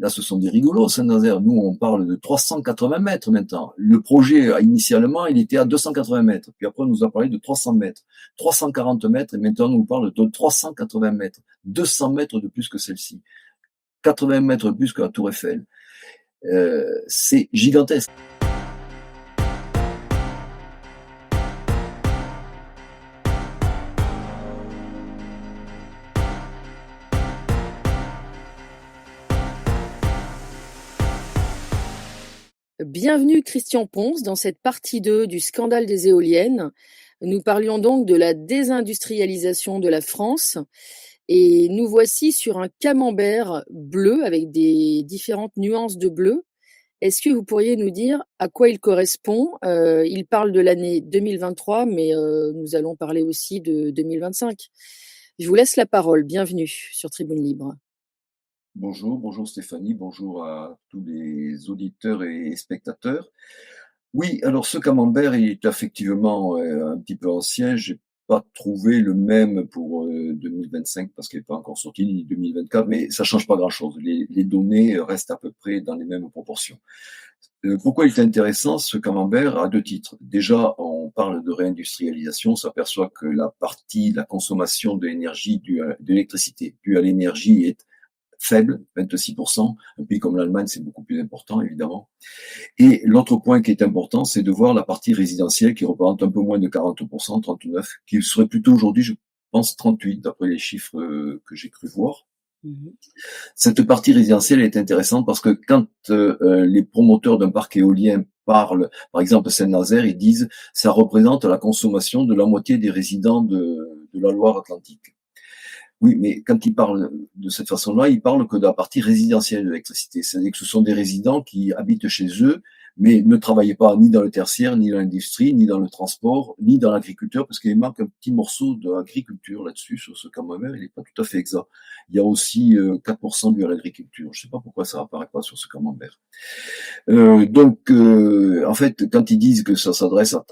là, ce sont des rigolos, Saint-Nazaire. Nous, on parle de 380 mètres maintenant. Le projet, initialement, il était à 280 mètres. Puis après, on nous a parlé de 300 mètres, 340 mètres, et maintenant, on nous parle de 380 mètres. 200 mètres de plus que celle-ci. 80 mètres de plus que la Tour Eiffel. C'est gigantesque. Bienvenue Christian Ponce dans cette partie 2 du scandale des éoliennes. Nous parlions donc de la désindustrialisation de la France et nous voici sur un camembert bleu avec des différentes nuances de bleu. Est-ce que vous pourriez nous dire à quoi il correspond? Il parle de l'année 2023, mais nous allons parler aussi de 2025. Je vous laisse la parole. Bienvenue sur Tribune Libre. Bonjour Stéphanie, bonjour à tous les auditeurs et spectateurs. Oui, alors ce camembert est effectivement un petit peu ancien. J'ai pas trouvé le même pour 2025 parce qu'il n'est pas encore sorti, ni 2024, mais ça change pas grand-chose. Les données restent à peu près dans les mêmes proportions. Pourquoi il est intéressant ce camembert à deux titres? Déjà, on parle de réindustrialisation, on s'aperçoit que la consommation de l'énergie, de l'électricité due à l'énergie est faible, 26%. Un pays comme l'Allemagne, c'est beaucoup plus important, évidemment. Et l'autre point qui est important, c'est de voir la partie résidentielle qui représente un peu moins de 40%, 39%, qui serait plutôt aujourd'hui, je pense, 38%, d'après les chiffres que j'ai cru voir. Cette partie résidentielle est intéressante parce que quand les promoteurs d'un parc éolien parlent, par exemple Saint-Nazaire, ils disent ça représente la consommation de la moitié des résidents de la Loire-Atlantique. Oui, mais quand ils parlent de cette façon-là, ils parlent que de la partie résidentielle de l'électricité. C'est-à-dire que ce sont des résidents qui habitent chez eux, mais ne travaillent pas ni dans le tertiaire, ni dans l'industrie, ni dans le transport, ni dans l'agriculture, parce qu'il manque un petit morceau de l'agriculture là-dessus, sur ce camembert, il n'est pas tout à fait exact. Il y a aussi 4% dû à l'agriculture. Je ne sais pas pourquoi ça apparaît pas sur ce camembert. En fait, quand ils disent que ça s'adresse à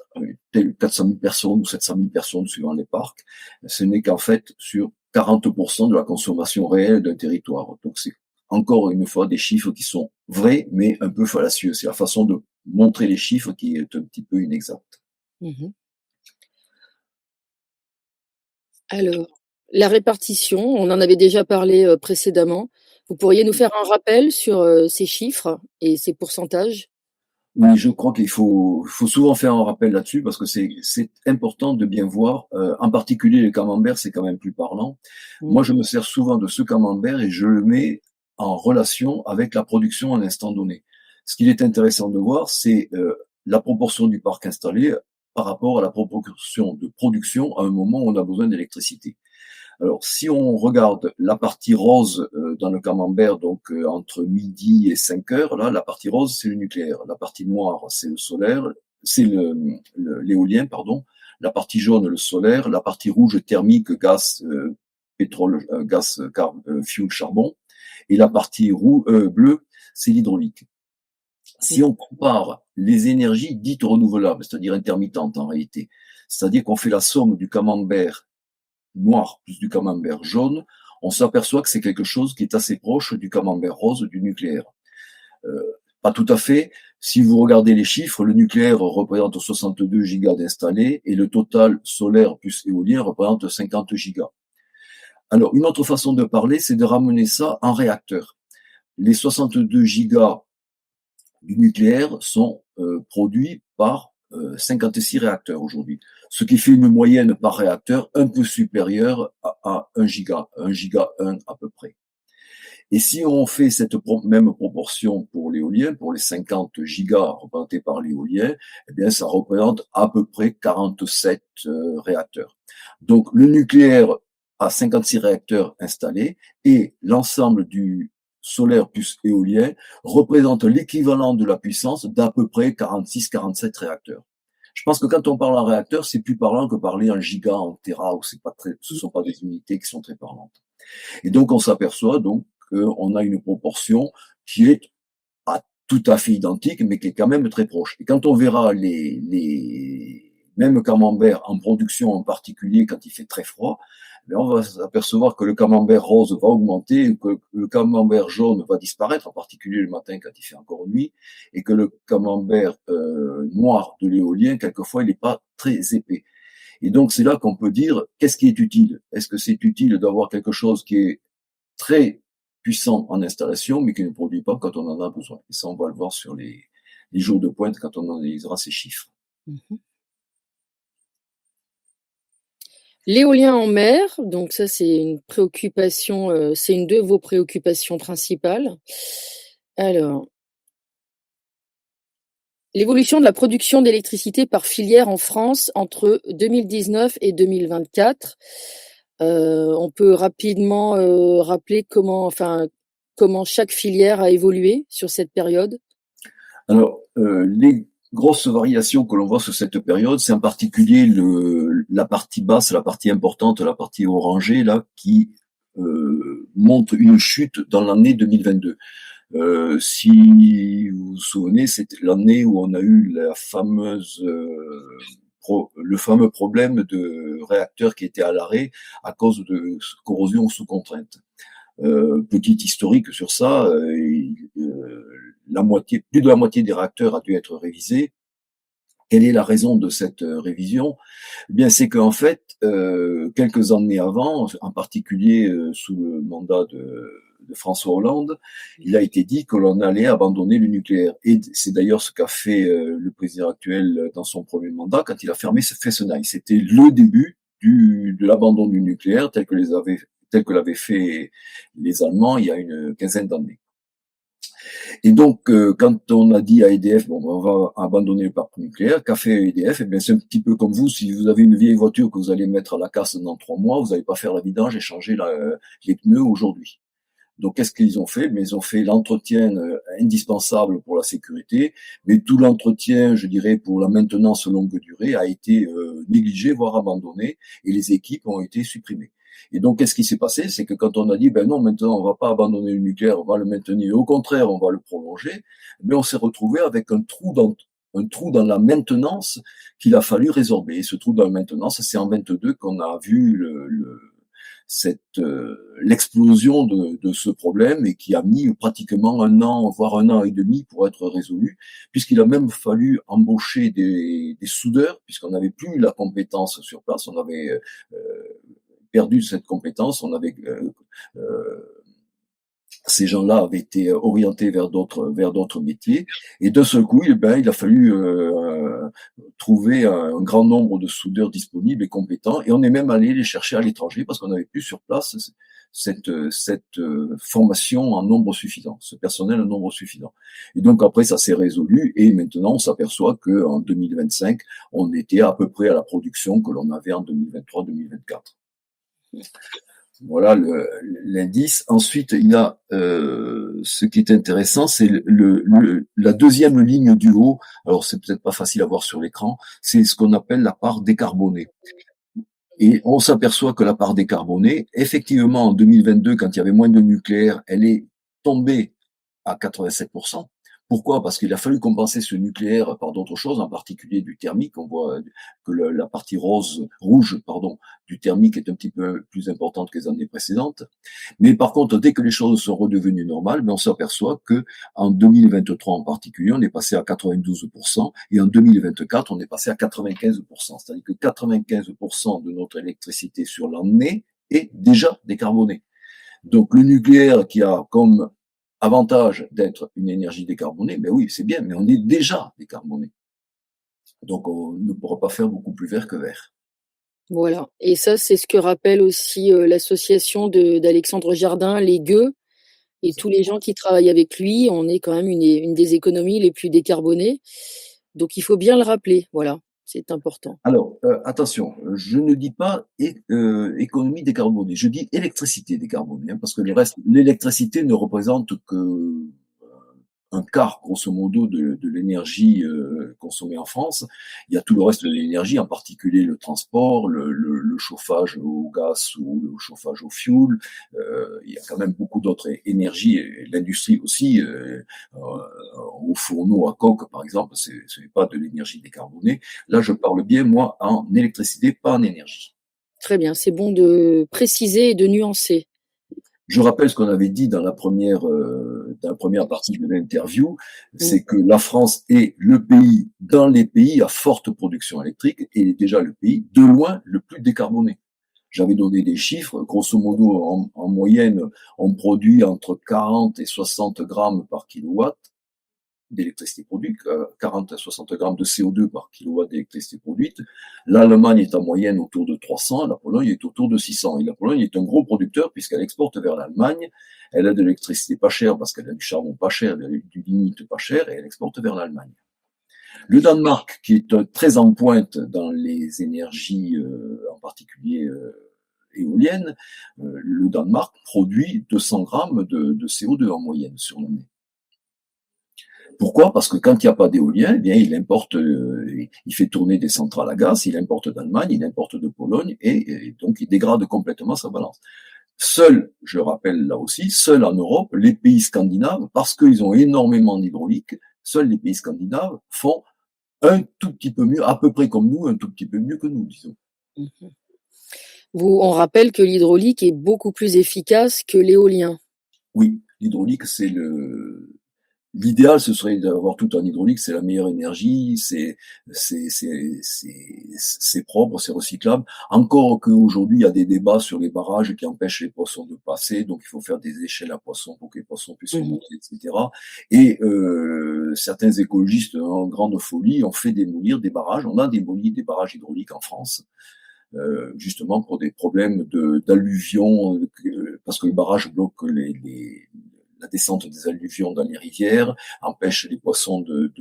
400 000 personnes ou 700 000 personnes suivant les parcs, ce n'est qu'en fait sur 40% de la consommation réelle d'un territoire. Donc c'est encore une fois des chiffres qui sont vrais, mais un peu fallacieux. C'est la façon de montrer les chiffres qui est un petit peu inexacte. Alors, la répartition, on en avait déjà parlé précédemment. Vous pourriez nous faire un rappel sur ces chiffres et ces pourcentages? Oui, je crois qu'il faut souvent faire un rappel là-dessus parce que c'est important de bien voir. En particulier, le camembert, c'est quand même plus parlant. Moi, je me sers souvent de ce camembert et je le mets en relation avec la production à l'instant donné. Ce qu'il est intéressant de voir, c'est la proportion du parc installé par rapport à la proportion de production à un moment où on a besoin d'électricité. Alors, si on regarde la partie rose dans le camembert, donc entre midi et 5 heures, là, la partie rose, c'est le nucléaire. La partie noire, c'est le solaire, c'est l'éolien, pardon. La partie jaune, le solaire. La partie rouge, thermique, gaz, pétrole, fuel, charbon. Et la partie bleue, c'est l'hydraulique. Si on compare les énergies dites renouvelables, c'est-à-dire intermittentes en réalité, c'est-à-dire qu'on fait la somme du camembert noir plus du camembert jaune, on s'aperçoit que c'est quelque chose qui est assez proche du camembert rose du nucléaire. Pas tout à fait. Si vous regardez les chiffres, le nucléaire représente 62 gigas d'installés et le total solaire plus éolien représente 50 gigas. Alors, une autre façon de parler, c'est de ramener ça en réacteur. Les 62 gigas du nucléaire sont produits par 56 réacteurs aujourd'hui, ce qui fait une moyenne par réacteur un peu supérieure à 1 giga, 1 giga 1 à peu près. Et si on fait cette même proportion pour l'éolien, pour les 50 gigas représentés par l'éolien, eh bien ça représente à peu près 47 réacteurs. Donc le nucléaire a 56 réacteurs installés et l'ensemble du solaire plus éolien représente l'équivalent de la puissance d'à peu près 46-47 réacteurs. Je pense que quand on parle en réacteur, c'est plus parlant que parler en giga, en téra, où ce sont pas des unités qui sont très parlantes. Et donc on s'aperçoit donc qu'on a une proportion qui est pas tout à fait identique, mais qui est quand même très proche. Et quand on verra les mêmes camemberts en production, en particulier quand il fait très froid, mais on va s'apercevoir que le camembert rose va augmenter, que le camembert jaune va disparaître, en particulier le matin quand il fait encore nuit, et que le camembert noir de l'éolien, quelquefois, il n'est pas très épais. Et donc, c'est là qu'on peut dire, qu'est-ce qui est utile? Est-ce que c'est utile d'avoir quelque chose qui est très puissant en installation, mais qui ne produit pas quand on en a besoin? Et ça, on va le voir sur les jours de pointe quand on analysera ces chiffres. Mmh. L'éolien en mer, donc ça c'est une préoccupation, c'est une de vos préoccupations principales. Alors, l'évolution de la production d'électricité par filière en France entre 2019 et 2024. On peut rapidement, rappeler comment chaque filière a évolué sur cette période? Alors, les grosses variations que l'on voit sur cette période, c'est en particulier la partie basse, la partie importante, la partie orangée, là, qui montre une chute dans l'année 2022. Si vous vous souvenez, c'était l'année où on a eu le fameux problème de réacteur qui était à l'arrêt à cause de corrosion sous contrainte. Petit historique sur ça, plus de la moitié des réacteurs a dû être révisés. Quelle est la raison de cette révision? Eh bien, c'est qu'en fait, quelques années avant, en particulier sous le mandat de François Hollande, il a été dit que l'on allait abandonner le nucléaire. Et c'est d'ailleurs ce qu'a fait le président actuel dans son premier mandat quand il a fermé Fessenheim. C'était le début de l'abandon du nucléaire tel que l'avaient fait les Allemands il y a une quinzaine d'années. Et donc, quand on a dit à EDF, bon, on va abandonner le parc nucléaire, qu'a fait EDF? Eh bien, c'est un petit peu comme vous, si vous avez une vieille voiture que vous allez mettre à la casse dans 3 mois, vous n'allez pas faire la vidange et changer les pneus aujourd'hui. Donc, qu'est-ce qu'ils ont fait? Mais ils ont fait l'entretien indispensable pour la sécurité, mais tout l'entretien, je dirais, pour la maintenance longue durée a été négligé, voire abandonné, et les équipes ont été supprimées. Et donc, qu'est-ce qui s'est passé? C'est que quand on a dit, ben non, maintenant, on va pas abandonner le nucléaire, on va le maintenir, au contraire, on va le prolonger, mais on s'est retrouvé avec un trou dans la maintenance qu'il a fallu résorber. Et ce trou dans la maintenance, c'est en 22 qu'on a vu l'explosion de ce problème et qui a mis pratiquement 1 an, voire 1 an et demi pour être résolu, puisqu'il a même fallu embaucher des soudeurs, puisqu'on n'avait plus la compétence sur place, on avait perdu cette compétence, ces gens-là avaient été orientés vers d'autres métiers, et d'un seul coup, il a fallu trouver un grand nombre de soudeurs disponibles et compétents, et on est même allé les chercher à l'étranger parce qu'on n'avait plus sur place cette formation en nombre suffisant, ce personnel en nombre suffisant. Et donc après, ça s'est résolu, et maintenant, on s'aperçoit qu'en 2025, on était à peu près à la production que l'on avait en 2023-2024. Voilà l'indice. Ensuite, il y a ce qui est intéressant, c'est la deuxième ligne du haut. Alors, c'est peut-être pas facile à voir sur l'écran. C'est ce qu'on appelle la part décarbonée. Et on s'aperçoit que la part décarbonée, effectivement, en 2022, quand il y avait moins de nucléaire, elle est tombée à 87%. Pourquoi? Parce qu'il a fallu compenser ce nucléaire par d'autres choses, en particulier du thermique. On voit que la partie rouge, du thermique est un petit peu plus importante que les années précédentes. Mais par contre, dès que les choses sont redevenues normales, on s'aperçoit que en 2023 en particulier, on est passé à 92%, et en 2024, on est passé à 95%. C'est-à-dire que 95% de notre électricité sur l'année est déjà décarbonée. Donc le nucléaire qui a comme avantage d'être une énergie décarbonée, ben oui, c'est bien, mais on est déjà décarboné. Donc on ne pourra pas faire beaucoup plus vert que vert. Voilà, et ça, c'est ce que rappelle aussi, l'association d'Alexandre Jardin, les Gueux, et tous les gens qui travaillent avec lui. On est quand même une des économies les plus décarbonées, donc il faut bien le rappeler, voilà, c'est important. Alors, attention, je ne dis pas économie décarbonée, je dis électricité décarbonée, parce que le reste, l'électricité ne représente que un quart, grosso modo, de l'énergie consommée en France. Il y a tout le reste de l'énergie, en particulier le transport, le chauffage au gaz ou le chauffage au fioul. Il y a quand même beaucoup d'autres énergies, et l'industrie aussi, au fourneau à coke, par exemple, ce n'est pas de l'énergie décarbonée. Là, je parle bien, moi, en électricité, pas en énergie. Très bien, c'est bon de préciser et de nuancer. Je rappelle ce qu'on avait dit dans dans la première partie de l'interview, Mmh. c'est que la France est le pays, dans les pays à forte production électrique, et est déjà le pays de loin le plus décarboné. J'avais donné des chiffres, grosso modo, en moyenne, on produit entre 40 et 60 grammes par kilowatt d'électricité produite, 40 à 60 grammes de CO2 par kilowatt d'électricité produite. L'Allemagne est en moyenne autour de 300, la Pologne est autour de 600. Et la Pologne est un gros producteur puisqu'elle exporte vers l'Allemagne. Elle a de l'électricité pas chère parce qu'elle a du charbon pas cher, elle a du lignite pas cher et elle exporte vers l'Allemagne. Le Danemark, qui est très en pointe dans les énergies, en particulier éoliennes, le Danemark produit 200 grammes de CO2 en moyenne sur l'année. Pourquoi? Parce que quand il n'y a pas d'éolien, eh bien, il importe, il fait tourner des centrales à gaz, il importe d'Allemagne, il importe de Pologne, et donc il dégrade complètement sa balance. Seuls, je rappelle là aussi, seuls en Europe, les pays scandinaves, parce qu'ils ont énormément d'hydraulique, seuls les pays scandinaves font un tout petit peu mieux, à peu près comme nous, un tout petit peu mieux que nous, disons. Mmh. On rappelle que l'hydraulique est beaucoup plus efficace que l'éolien. Oui, l'hydraulique, l'idéal, ce serait d'avoir tout en hydraulique, c'est la meilleure énergie, c'est propre, c'est recyclable. Encore qu'aujourd'hui, il y a des débats sur les barrages qui empêchent les poissons de passer, donc il faut faire des échelles à poissons pour que les poissons puissent Mmh. remonter, etc. Et certains écologistes, en grande folie, ont fait démolir des barrages. On a démoli des barrages hydrauliques en France. Justement pour des problèmes d'alluvions, parce que les barrages bloquent la descente des alluvions dans les rivières, empêchent les poissons de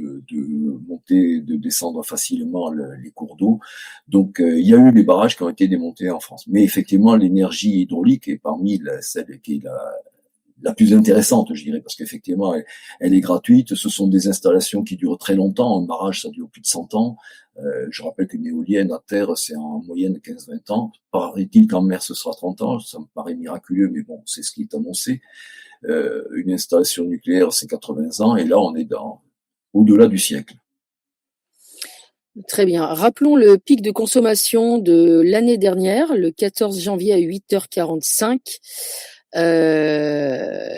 monter, de descendre facilement les cours d'eau. Donc il y a eu des barrages qui ont été démontés en France. Mais effectivement, l'énergie hydraulique est parmi celle qui est la plus intéressante, je dirais, parce qu'effectivement, elle est gratuite. Ce sont des installations qui durent très longtemps. Un barrage, ça dure plus de 100 ans. Je rappelle qu'une éolienne à terre, c'est en moyenne 15-20 ans. Paraît-il qu'en mer, ce sera 30 ans. Ça me paraît miraculeux, mais bon, c'est ce qui est annoncé. Une installation nucléaire, c'est 80 ans. Et là, on est au-delà du siècle. Très bien. Rappelons le pic de consommation de l'année dernière, le 14 janvier à 8h45.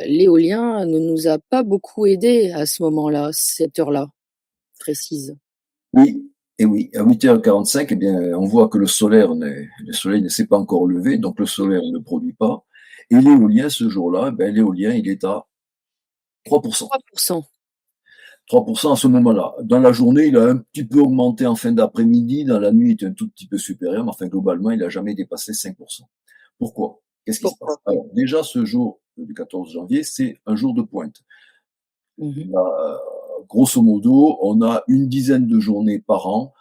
L'éolien ne nous a pas beaucoup aidés à ce moment-là, cette heure-là précise. Oui, et oui, à 8h45, eh bien, on voit que le soleil ne s'est pas encore levé, donc le solaire ne produit pas. Et l'éolien, ce jour-là, ben, l'éolien, il est à 3%. 3%. 3% à ce moment-là. Dans la journée, il a un petit peu augmenté en fin d'après-midi. Dans la nuit, il est un tout petit peu supérieur, mais enfin, globalement, il n'a jamais dépassé 5%. Pourquoi? Qu'est-ce qui se passe? Pourquoi? Alors, déjà, ce jour du 14 janvier, c'est un jour de pointe. Mmh. Là, grosso modo, on a une dizaine de journées par an,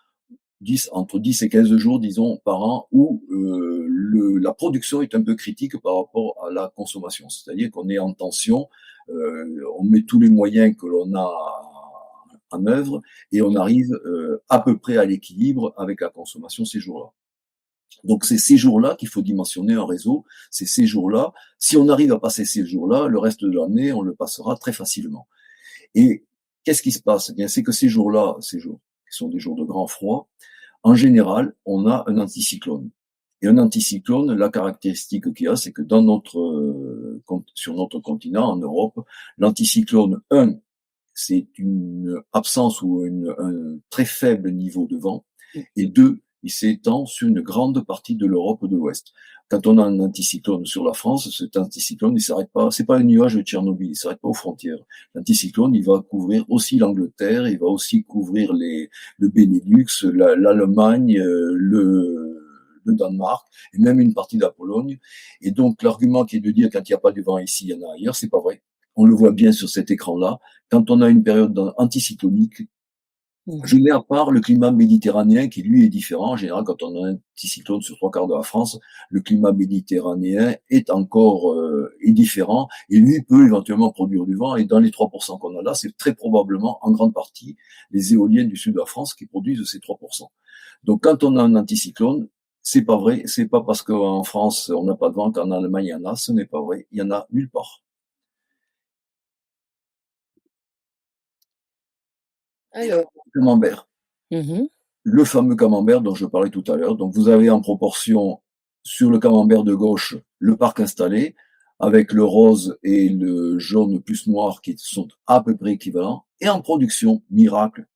entre 10 et 15 jours, disons, par an, où la production est un peu critique par rapport à la consommation. C'est-à-dire qu'on est en tension, on met tous les moyens que l'on a en œuvre et on arrive à peu près à l'équilibre avec la consommation ces jours-là. Donc c'est ces jours-là qu'il faut dimensionner un réseau, c'est ces jours-là. Si on arrive à passer ces jours-là, le reste de l'année, on le passera très facilement. Et qu'est-ce qui se passe? Eh bien, c'est que ces jours-là, ces jours qui sont des jours de grand froid, en général, on a un anticyclone. Et un anticyclone, la caractéristique qu'il y a, c'est que sur notre continent, en Europe, l'anticyclone, c'est une absence ou un très faible niveau de vent, et deux, il s'étend sur une grande partie de l'Europe de l'Ouest. Quand on a un anticyclone sur la France, cet anticyclone, il s'arrête pas, c'est pas un nuage de Tchernobyl, il s'arrête pas aux frontières. L'anticyclone, il va couvrir aussi l'Angleterre, il va aussi couvrir le Benelux, l'Allemagne, le Danemark, et même une partie de la Pologne. Et donc, l'argument qui est de dire quand il n'y a pas de vent ici, il y en a ailleurs, c'est pas vrai. On le voit bien sur cet écran-là. Quand on a une période anticyclonique, je mets à part le climat méditerranéen qui, lui, est différent. En général, quand on a un anticyclone sur 3/4 de la France, le climat méditerranéen est encore est différent et lui peut éventuellement produire du vent. Et dans les 3% qu'on a là, c'est très probablement en grande partie les éoliennes du sud de la France qui produisent ces 3%. Donc, quand on a un anticyclone, c'est pas vrai. C'est pas parce qu'en France, on n'a pas de vent qu'en Allemagne, il y en a. Ce n'est pas vrai. Il y en a nulle part. Alors, Camembert. mmh. Le fameux camembert dont je parlais tout à l'heure. Donc, vous avez en proportion sur le camembert de gauche, le parc installé, avec le rose et le jaune plus noir qui sont à peu près équivalents. Et en production, miracle,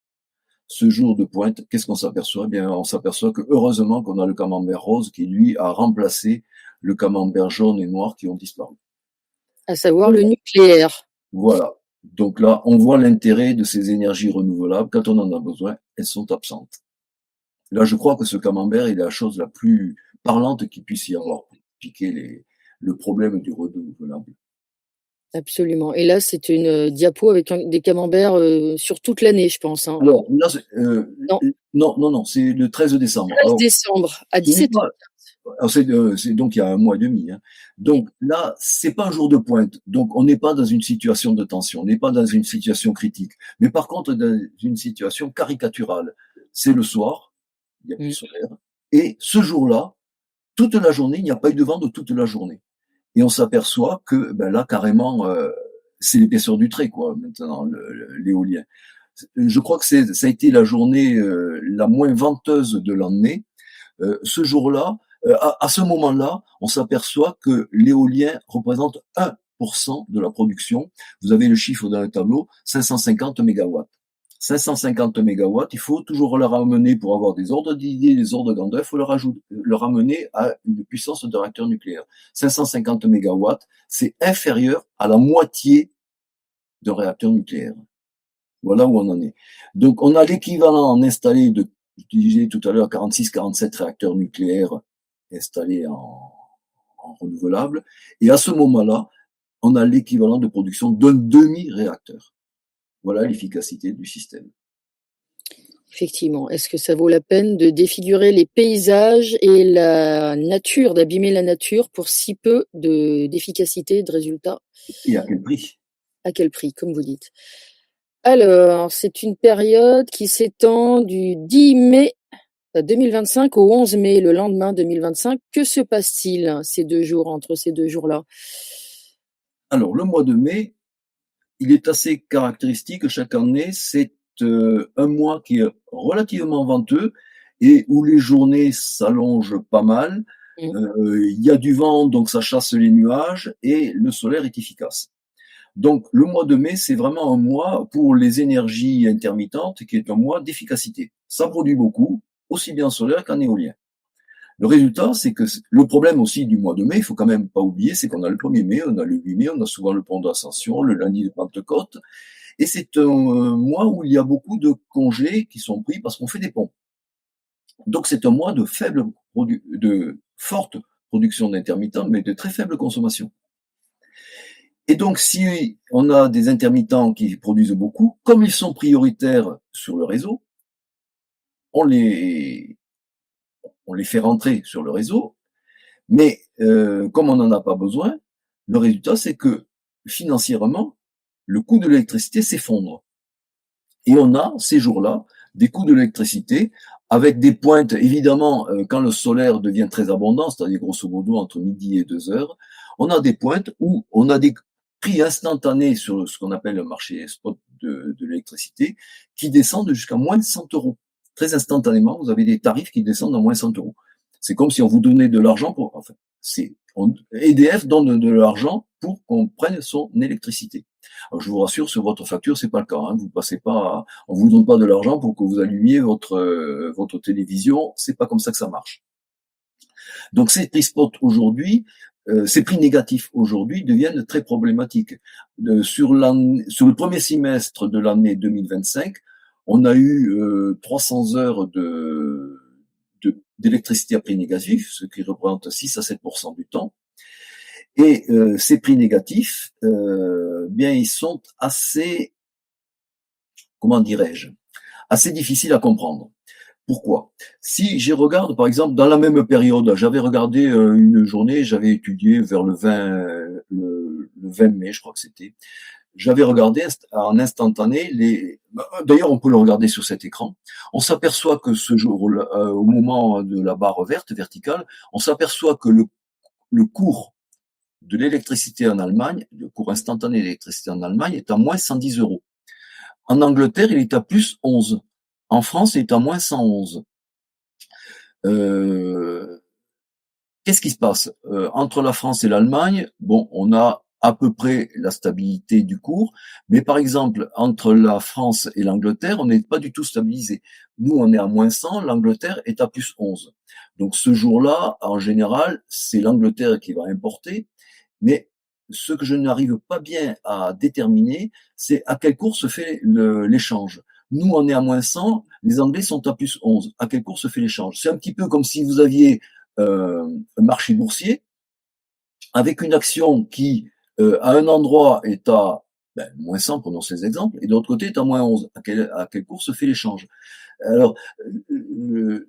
ce jour de pointe, qu'est-ce qu'on s'aperçoit? Eh bien, on s'aperçoit que heureusement qu'on a le camembert rose qui, lui, a remplacé le camembert jaune et noir qui ont disparu. À savoir le nucléaire. Voilà. Donc là, on voit l'intérêt de ces énergies renouvelables. Quand on en a besoin, elles sont absentes. Là, je crois que ce camembert est la chose la plus parlante qu'il puisse y avoir pour expliquer le problème du renouvelable. Absolument. Et là, c'est une diapo avec des camemberts sur toute l'année, je pense. Hein. Alors, là, Non, non, c'est le 13 décembre. 13 Alors, décembre à ce n'est 17h. pas, alors c'est donc il y a un mois et demi. Hein. Donc là, c'est pas un jour de pointe. Donc on n'est pas dans une situation de tension, on n'est pas dans une situation critique. Mais par contre, dans une situation caricaturale. C'est le soir, il y a plus solaire. Et ce jour-là, toute la journée, il n'y a pas eu de vent de toute la journée. Et on s'aperçoit que ben là, carrément, c'est l'épaisseur du trait, quoi, maintenant, l'éolien. Je crois que ça a été la journée la moins venteuse de l'année. Ce jour-là, à ce moment-là, on s'aperçoit que l'éolien représente 1% de la production. Vous avez le chiffre dans le tableau, 550 mégawatts. 550 mégawatts, il faut toujours le ramener pour avoir des ordres d'idées, des ordres de grandeur, il faut le ramener à une puissance de réacteur nucléaire. 550 mégawatts, c'est inférieur à la moitié de réacteurs nucléaires. Voilà où on en est. Donc, on a l'équivalent en installé de, je disais tout à l'heure, 46-47 réacteurs nucléaires installés en renouvelable. Et à ce moment-là, on a l'équivalent de production d'un demi-réacteur. Voilà l'efficacité du système. Effectivement. Est-ce que ça vaut la peine de défigurer les paysages et la nature, d'abîmer la nature pour si peu d'efficacité, de résultats? Et à quel prix? À quel prix, comme vous dites? Alors, c'est une période qui s'étend du 10 mai 2025 au 11 mai, le lendemain 2025. Que se passe-t-il ces 2 jours, entre ces 2 jours-là? Alors, le mois de mai, il est assez caractéristique chaque année. C'est un mois qui est relativement venteux et où les journées s'allongent pas mal. Il y a du vent, donc ça chasse les nuages et le solaire est efficace. Donc le mois de mai, c'est vraiment un mois pour les énergies intermittentes qui est un mois d'efficacité. Ça produit beaucoup, aussi bien solaire qu'en éolien. Le résultat, c'est que le problème aussi du mois de mai, il faut quand même pas oublier, c'est qu'on a le 1er mai, on a le 8 mai, on a souvent le pont d'Ascension, le lundi de Pentecôte, et c'est un mois où il y a beaucoup de congés qui sont pris parce qu'on fait des ponts. Donc c'est un mois de forte production d'intermittents, mais de très faible consommation. Et donc, si on a des intermittents qui produisent beaucoup, comme ils sont prioritaires sur le réseau, on les fait rentrer sur le réseau, mais comme on n'en a pas besoin, le résultat, c'est que financièrement, le coût de l'électricité s'effondre. Et on a, ces jours-là, des coûts de l'électricité avec des pointes, évidemment, quand le solaire devient très abondant, c'est-à-dire grosso modo entre midi et 2 heures, on a des pointes où on a des prix instantanés sur ce qu'on appelle le marché spot de l'électricité qui descendent jusqu'à moins de 100 euros. Très instantanément, vous avez des tarifs qui descendent à moins 100 euros. C'est comme si on vous donnait de l'argent pour, enfin, EDF donne de l'argent pour qu'on prenne son électricité. Alors, je vous rassure, sur votre facture, c'est pas le cas. Hein. Vous passez pas, on vous donne pas de l'argent pour que vous allumiez votre télévision. C'est pas comme ça que ça marche. Donc, ces prix spot aujourd'hui, ces prix négatifs aujourd'hui deviennent très problématiques. Sur le premier semestre de l'année 2025, on a eu 300 heures d'électricité à prix négatif, ce qui représente 6 à 7% du temps. Et ces prix négatifs, bien, ils sont assez, comment dirais-je, assez difficiles à comprendre. Pourquoi? Si je regarde, par exemple, dans la même période, j'avais regardé une journée, j'avais étudié vers le 20 mai, je crois que c'était. J'avais regardé en instantané d'ailleurs, on peut le regarder sur cet écran. On s'aperçoit que ce jour, au moment de la barre verte, verticale, on s'aperçoit que le cours de l'électricité en Allemagne, le cours instantané d'électricité en Allemagne est à moins 110 euros. En Angleterre, il est à plus 11. En France, il est à moins 111. qu'est-ce qui se passe? Entre la France et l'Allemagne, bon, on a à peu près la stabilité du cours, mais par exemple, entre la France et l'Angleterre, on n'est pas du tout stabilisé. Nous, on est à -100, l'Angleterre est à +11. Donc ce jour-là, en général, c'est l'Angleterre qui va importer, mais ce que je n'arrive pas bien à déterminer, c'est à quel cours se fait l'échange. Nous, on est à -100, les Anglais sont à +11. À quel cours se fait l'échange? C'est un petit peu comme si vous aviez un marché boursier avec une action qui, à un endroit est à -100, prenons ces exemples, et de l'autre côté est à -11. À quel cours se fait l'échange? Alors, euh,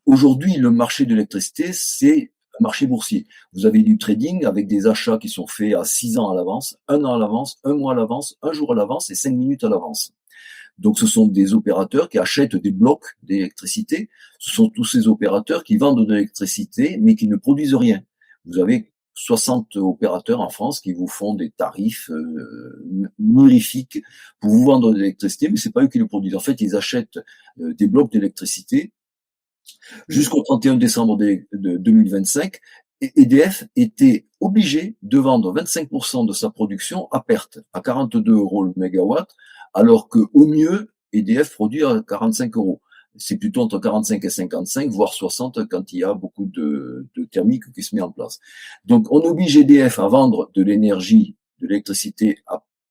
aujourd'hui, le marché de l'électricité, c'est un marché boursier. Vous avez du trading avec des achats qui sont faits à 6 ans à l'avance, 1 an à l'avance, 1 mois à l'avance, 1 jour à l'avance et 5 minutes à l'avance. Donc, ce sont des opérateurs qui achètent des blocs d'électricité. Ce sont tous ces opérateurs qui vendent de l'électricité, mais qui ne produisent rien. Vous avez 60 opérateurs en France qui vous font des tarifs mirifiques pour vous vendre de l'électricité, mais c'est pas eux qui le produisent. En fait, ils achètent des blocs d'électricité Mmh. jusqu'au 31 décembre de 2025. Et EDF était obligé de vendre 25% de sa production à perte, à 42 euros le mégawatt, alors que au mieux, EDF produit à 45 euros. C'est plutôt entre 45 et 55, voire 60 quand il y a beaucoup de thermique qui se met en place. Donc, on oblige EDF à vendre de l'énergie, de l'électricité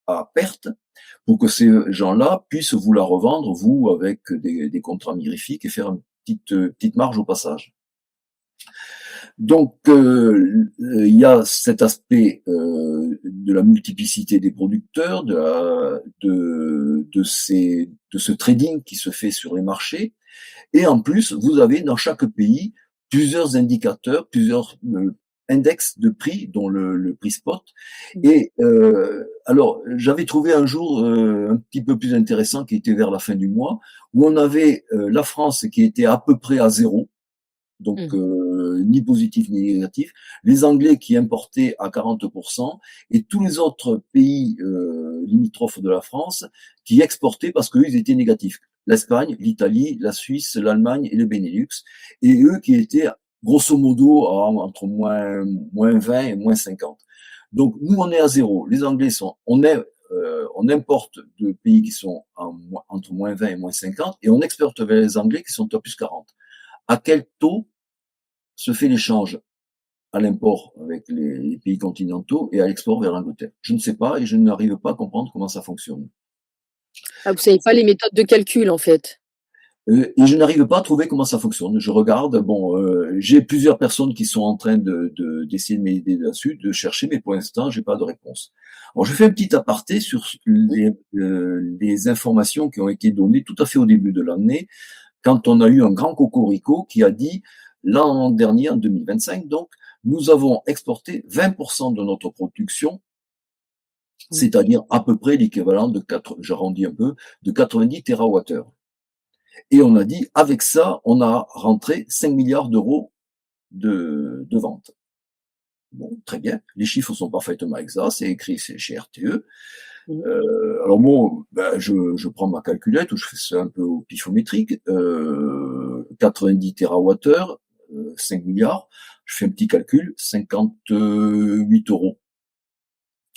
à perte pour que ces gens-là puissent vous la revendre, vous, avec des contrats mirifiques et faire une petite marge au passage. Donc, il y a cet aspect de la multiplicité des producteurs, de ce trading qui se fait sur les marchés. Et en plus, vous avez dans chaque pays plusieurs indicateurs, plusieurs index de prix, dont le prix spot. Et alors, j'avais trouvé un jour un petit peu plus intéressant qui était vers la fin du mois, où on avait la France qui était à peu près à zéro, donc Mmh. ni positif ni négatif, les Anglais qui importaient à 40%, et tous les autres pays limitrophes de la France qui exportaient parce qu'eux, ils étaient négatifs. L'Espagne, l'Italie, la Suisse, l'Allemagne et le Benelux, et eux qui étaient grosso modo entre moins 20 et moins 50. Donc nous, on est à zéro. Les Anglais on importe de pays qui sont entre moins 20 et moins 50, et on exporte vers les Anglais qui sont à plus 40. À quel taux se fait l'échange à l'import avec les pays continentaux et à l'export vers l'Angleterre? Je ne sais pas et je n'arrive pas à comprendre comment ça fonctionne. Ah, vous savez pas les méthodes de calcul, en fait? Et je n'arrive pas à trouver comment ça fonctionne. Je regarde, bon, j'ai plusieurs personnes qui sont en train d'essayer de m'aider là-dessus, de chercher, mais pour l'instant, j'ai pas de réponse. Alors, je fais un petit aparté sur les informations qui ont été données tout à fait au début de l'année, quand on a eu un grand cocorico qui a dit, l'an dernier, en 2025, donc, nous avons exporté 20% de notre production, Mmh. c'est-à-dire à peu près l'équivalent j'arrondis un peu, de 90 TWh. Et on a dit, avec ça, on a rentré 5 milliards d'euros de ventes. Bon, très bien, les chiffres sont parfaitement exacts, c'est écrit chez RTE. Mmh. Alors bon, je prends ma calculette, ou je fais ça un peu au pifométrique, 90 TWh, 5 milliards, je fais un petit calcul, 58 euros.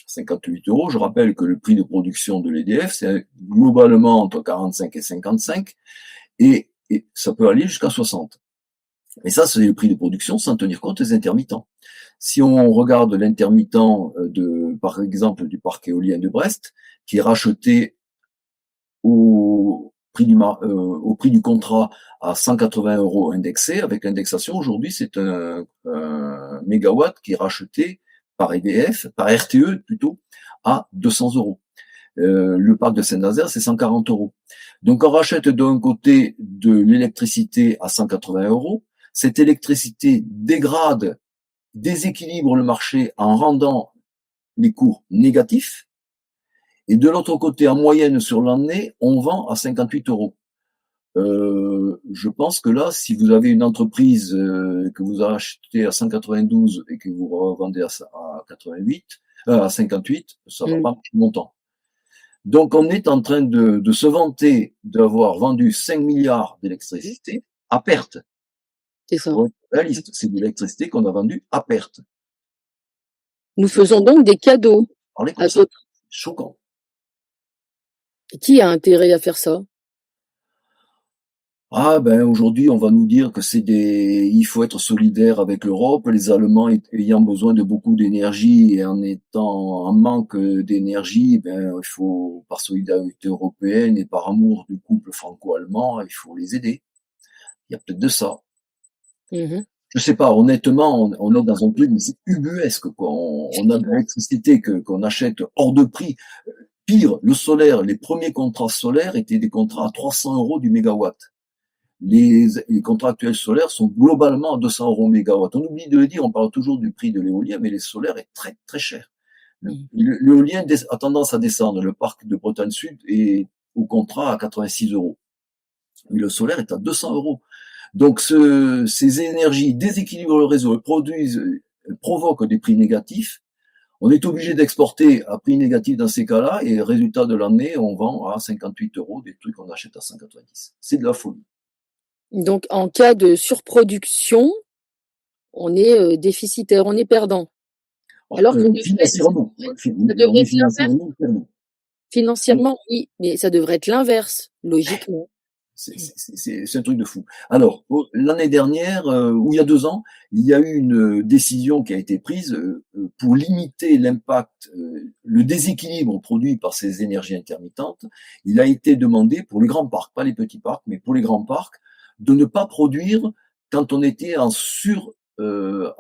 58 euros, je rappelle que le prix de production de l'EDF, c'est globalement entre 45 et 55, et ça peut aller jusqu'à 60. Et ça, c'est le prix de production sans tenir compte des intermittents. Si on regarde l'intermittent par exemple, du parc éolien de Brest, qui est racheté au prix du contrat à 180 euros indexé, avec l'indexation, aujourd'hui, c'est un mégawatt qui est racheté par EDF, par RTE plutôt, à 200 euros. Le parc de Saint-Nazaire, c'est 140 euros. Donc, on rachète d'un côté de l'électricité à 180 euros. Cette électricité déséquilibre le marché en rendant les cours négatifs. Et de l'autre côté, en moyenne sur l'année, on vend à 58 euros. Je pense que là, si vous avez une entreprise que vous achetez à 192 et que vous revendez à 88, à 58, ça va Mmh. pas marcher longtemps. Donc, on est en train de se vanter d'avoir vendu 5 milliards Mmh. d'électricité à perte. C'est ça. réaliste. C'est de l'électricité qu'on a vendue à perte. Nous faisons donc des cadeaux Parlez à comme ça, d'autres. choquant. Qui a intérêt à faire ça? Ah ben aujourd'hui, on va nous dire que il faut être solidaire avec l'Europe, les Allemands ayant besoin de beaucoup d'énergie et en étant en manque d'énergie, ben il faut, par solidarité européenne et par amour du couple franco-allemand, il faut les aider. Il y a peut-être de ça. Mmh. Je sais pas, honnêtement, on est dans un truc, mais c'est ubuesque, quoi. On a de l'électricité qu'on achète hors de prix. Pire, le solaire, les premiers contrats solaires étaient des contrats à 300 euros du mégawatt. Les contrats actuels solaires sont globalement à 200 euros mégawatt. On oublie de le dire, on parle toujours du prix de l'éolien, mais les solaires est très très cher. Mmh. L'éolien a tendance à descendre. Le parc de Bretagne Sud est au contrat à 86 euros. Mais le solaire est à 200 euros. Donc ces énergies déséquilibrent le réseau, provoquent des prix négatifs. On est obligé d'exporter à prix négatif dans ces cas-là, et résultat de l'année, on vend à 58 euros des trucs qu'on achète à 190. C'est de la folie. Donc en cas de surproduction, on est, déficitaire, on est perdant. Alors que Financièrement, ça on devrait est être l'inverse. financièrement perdant. Financièrement, oui, mais ça devrait être l'inverse, logiquement. C'est un truc de fou. Alors, l'année dernière, ou il y a 2 ans, il y a eu une décision qui a été prise pour limiter l'impact, le déséquilibre produit par ces énergies intermittentes. Il a été demandé pour les grands parcs, pas les petits parcs, mais pour les grands parcs, de ne pas produire quand on était en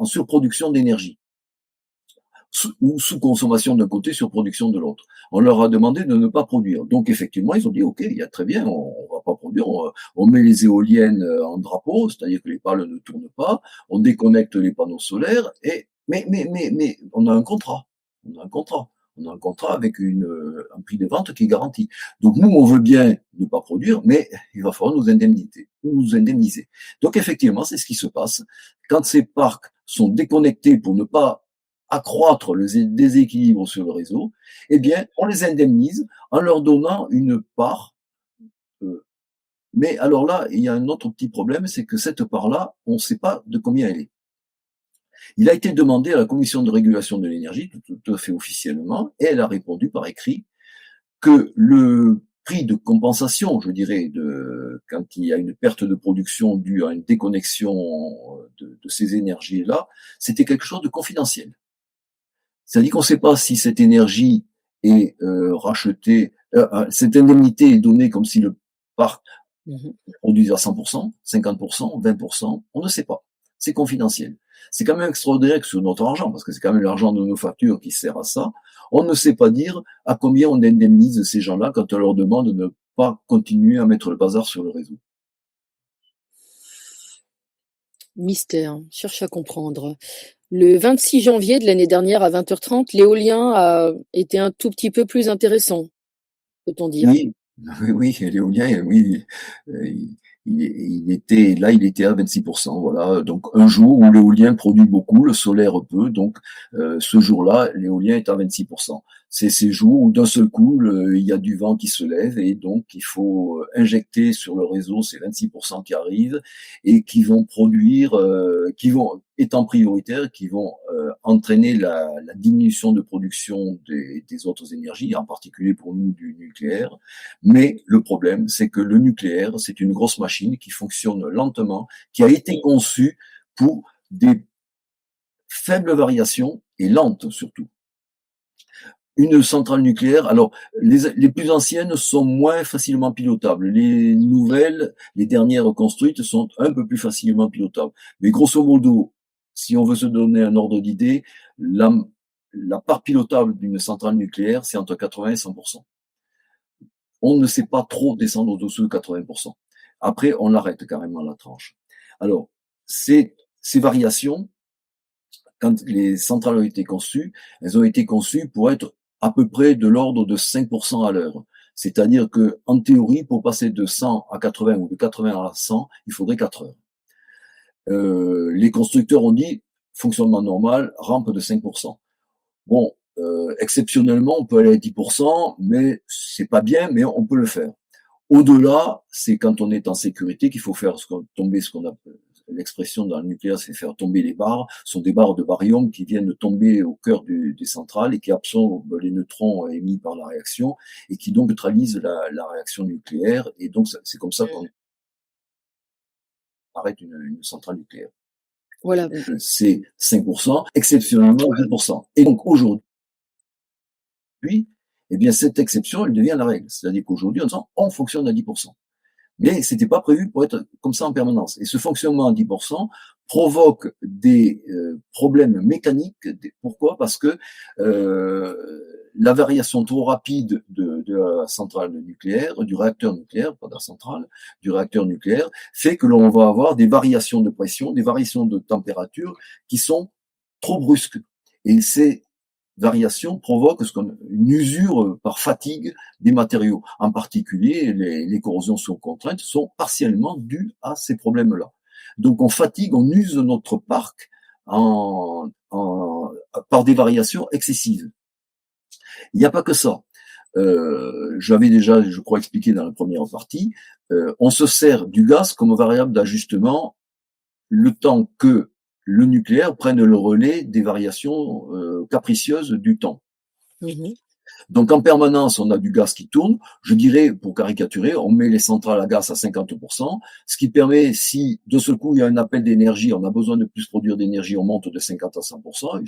surproduction d'énergie. Ou sous-consommation d'un côté, surproduction de l'autre. On leur a demandé de ne pas produire. Donc effectivement, ils ont dit, OK, il y a très bien, on va pas produire, on met les éoliennes en drapeau, c'est-à-dire que les pales ne tournent pas, on déconnecte les panneaux solaires, mais on a un contrat. On a un contrat. On a un contrat avec un prix de vente qui est garanti. Donc nous, on veut bien ne pas produire, mais il va falloir nous indemniser. Donc effectivement, c'est ce qui se passe. Quand ces parcs sont déconnectés pour ne pas accroître le déséquilibre sur le réseau, eh bien, on les indemnise en leur donnant une part. Mais alors là, il y a un autre petit problème, c'est que cette part-là, on ne sait pas de combien elle est. Il a été demandé à la Commission de régulation de l'énergie, tout à fait officiellement, et elle a répondu par écrit que le prix de compensation, je dirais, quand il y a une perte de production due à une déconnexion de ces énergies-là, c'était quelque chose de confidentiel. C'est-à-dire qu'on ne sait pas si cette énergie est rachetée, cette indemnité est donnée comme si le parc produisait à 100%, 50%, 20%, on ne sait pas. C'est confidentiel. C'est quand même extraordinaire que sur notre argent, parce que c'est quand même l'argent de nos factures qui sert à ça, on ne sait pas dire à combien on indemnise ces gens-là quand on leur demande de ne pas continuer à mettre le bazar sur le réseau. Mystère, cherche à comprendre. Le 26 janvier de l'année dernière à 20h30, l'éolien a été un tout petit peu plus intéressant, peut-on dire. Oui, oui, l'éolien, oui, il était à 26%, voilà. Donc un jour où l'éolien produit beaucoup, le solaire peu, donc ce jour-là, l'éolien est à 26%. C'est ces jours où d'un seul coup, il y a du vent qui se lève et donc il faut injecter sur le réseau ces 26% qui arrivent et qui vont produire, étant prioritaires, qui vont entraîner la diminution de production des autres énergies, en particulier pour nous du nucléaire. Mais le problème, c'est que le nucléaire, c'est une grosse machine qui fonctionne lentement, qui a été conçue pour des faibles variations et lentes surtout. Une centrale nucléaire, alors les plus anciennes sont moins facilement pilotables. Les nouvelles, les dernières construites sont un peu plus facilement pilotables. Mais grosso modo, si on veut se donner un ordre d'idée, la part pilotable d'une centrale nucléaire, c'est entre 80 et 100%. On ne sait pas trop descendre au-dessous de 80%. Après, on l'arrête carrément la tranche. Alors, ces variations, quand les centrales ont été conçues, elles ont été conçues pour être à peu près de l'ordre de 5% à l'heure. C'est-à-dire que, en théorie, pour passer de 100 à 80 ou de 80 à 100, il faudrait 4 heures. Les constructeurs ont dit, fonctionnement normal, rampe de 5%. Bon, exceptionnellement, on peut aller à 10%, mais c'est pas bien, mais on peut le faire. Au-delà, c'est quand on est en sécurité qu'il faut faire tomber ce qu'on appelle l'expression dans le nucléaire, c'est faire tomber les barres, sont des barres de baryum qui viennent tomber au cœur des centrales et qui absorbent les neutrons émis par la réaction et qui donc neutralisent la réaction nucléaire. Et donc, c'est comme ça qu'on arrête une centrale nucléaire. Voilà. C'est 5%, exceptionnellement 10%. Et donc, aujourd'hui, eh bien, cette exception, elle devient la règle. C'est-à-dire qu'aujourd'hui, on fonctionne à 10%. Mais c'était pas prévu pour être comme ça en permanence. Et ce fonctionnement à 10% provoque des problèmes mécaniques. Pourquoi? Parce que la variation trop rapide de la centrale nucléaire, du réacteur nucléaire, pas de la centrale, du réacteur nucléaire, fait que l'on va avoir des variations de pression, des variations de température qui sont trop brusques. Et ces variations provoquent une usure par fatigue des matériaux. En particulier, les corrosions sous contrainte sont partiellement dues à ces problèmes-là. Donc on fatigue, on use notre parc par des variations excessives. Il n'y a pas que ça. J'avais déjà, je crois, expliqué dans la première partie, on se sert du gaz comme variable d'ajustement le temps que le nucléaire prenne le relais des variations capricieuses du temps. Mmh. Donc en permanence, on a du gaz qui tourne. Je dirais, pour caricaturer, on met les centrales à gaz à 50%, ce qui permet, si de ce coup il y a un appel d'énergie, on a besoin de plus produire d'énergie, on monte de 50 à 100%. Et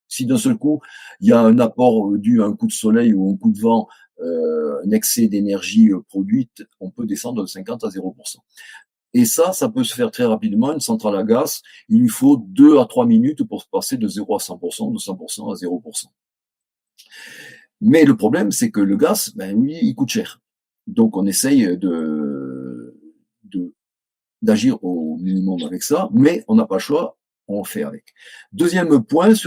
si d'un seul coup il y a un apport dû à un coup de soleil ou un coup de vent, un excès d'énergie produite, on peut descendre de 50 à 0%. Et ça peut se faire très rapidement. Une centrale à gaz, il lui faut 2 à 3 minutes pour se passer de 0 à 100%, de 100% à 0%. Mais le problème, c'est que le gaz, oui, il coûte cher. Donc, on essaye d'agir au minimum avec ça, mais on n'a pas le choix, on fait avec. Deuxième paramètre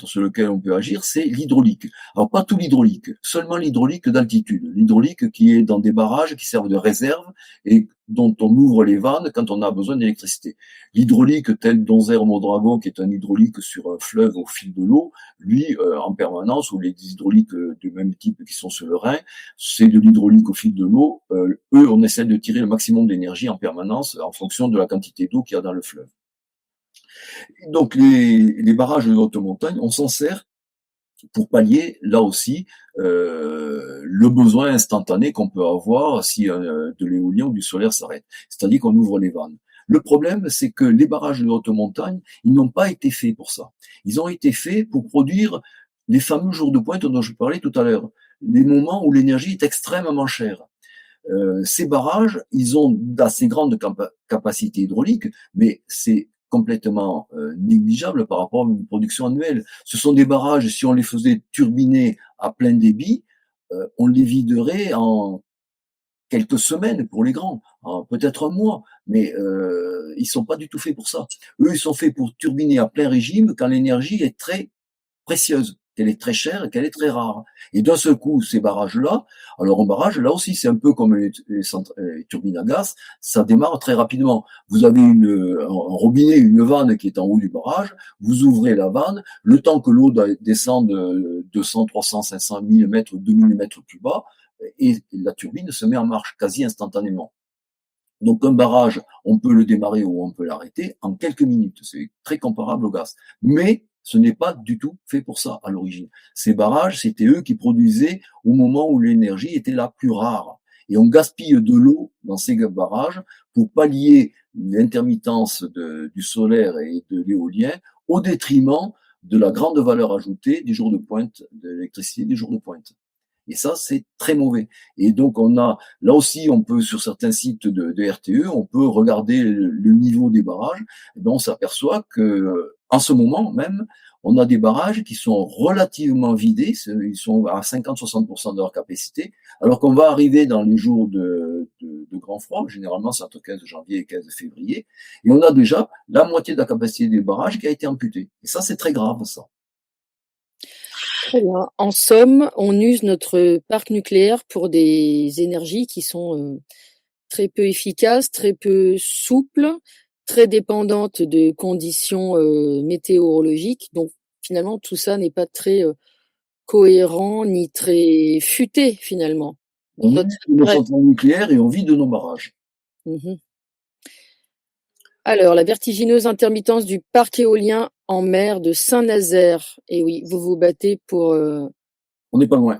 sur lequel on peut agir, c'est l'hydraulique. Alors, pas tout l'hydraulique, seulement l'hydraulique d'altitude. L'hydraulique qui est dans des barrages qui servent de réserve et dont on ouvre les vannes quand on a besoin d'électricité. L'hydraulique tel Donzère-Mondragon, qui est un hydraulique sur un fleuve au fil de l'eau, lui, en permanence, ou les hydrauliques du même type qui sont sur le Rhin, c'est de l'hydraulique au fil de l'eau. Eux, on essaie de tirer le maximum d'énergie en permanence en fonction de la quantité d'eau qu'il y a dans le fleuve. Donc les barrages de haute montagne, on s'en sert pour pallier, là aussi, le besoin instantané qu'on peut avoir si de l'éolien ou du solaire s'arrête. C'est-à-dire qu'on ouvre les vannes. Le problème, c'est que les barrages de haute montagne, ils n'ont pas été faits pour ça. Ils ont été faits pour produire les fameux jours de pointe dont je parlais tout à l'heure, les moments où l'énergie est extrêmement chère. Ces barrages, ils ont d'assez grandes capacités hydrauliques, mais c'est complètement négligeable par rapport à une production annuelle. Ce sont des barrages, si on les faisait turbiner à plein débit, on les viderait en quelques semaines pour les grands, peut-être un mois, mais ils sont pas du tout faits pour ça. Eux, ils sont faits pour turbiner à plein régime quand l'énergie est très précieuse, qu'elle est très chère et qu'elle est très rare. Et d'un seul coup, ces barrages-là, alors un barrage, là aussi, c'est un peu comme les turbines à gaz, ça démarre très rapidement. Vous avez un robinet, une vanne qui est en haut du barrage, vous ouvrez la vanne, le temps que l'eau descende de 200, 300, 500 mm, 2000 mètres plus bas, et la turbine se met en marche quasi instantanément. Donc un barrage, on peut le démarrer ou on peut l'arrêter en quelques minutes. C'est très comparable au gaz. Mais ce n'est pas du tout fait pour ça à l'origine. Ces barrages, c'était eux qui produisaient au moment où l'énergie était la plus rare. Et on gaspille de l'eau dans ces barrages pour pallier l'intermittence du solaire et de l'éolien au détriment de la grande valeur ajoutée des jours de pointe, de l'électricité des jours de pointe. Et ça, c'est très mauvais. Et donc, là aussi, on peut, sur certains sites de RTE, on peut regarder le niveau des barrages. Et bien, on s'aperçoit que, en ce moment même, on a des barrages qui sont relativement vidés. Ils sont à 50-60% de leur capacité. Alors qu'on va arriver dans les jours de grand froid. Généralement, c'est entre 15 janvier et 15 février. Et on a déjà la moitié de la capacité des barrages qui a été amputée. Et ça, c'est très grave, ça. Très bien. En somme, on use notre parc nucléaire pour des énergies qui sont très peu efficaces, très peu souples, très dépendantes de conditions météorologiques. Donc finalement, tout ça n'est pas très cohérent ni très futé finalement. On use nos centrales nucléaires et on vit de nos barrages. Mmh. Alors, la vertigineuse intermittence du parc éolien en mer de Saint-Nazaire. Et oui, vous vous battez pour... On n'est pas loin.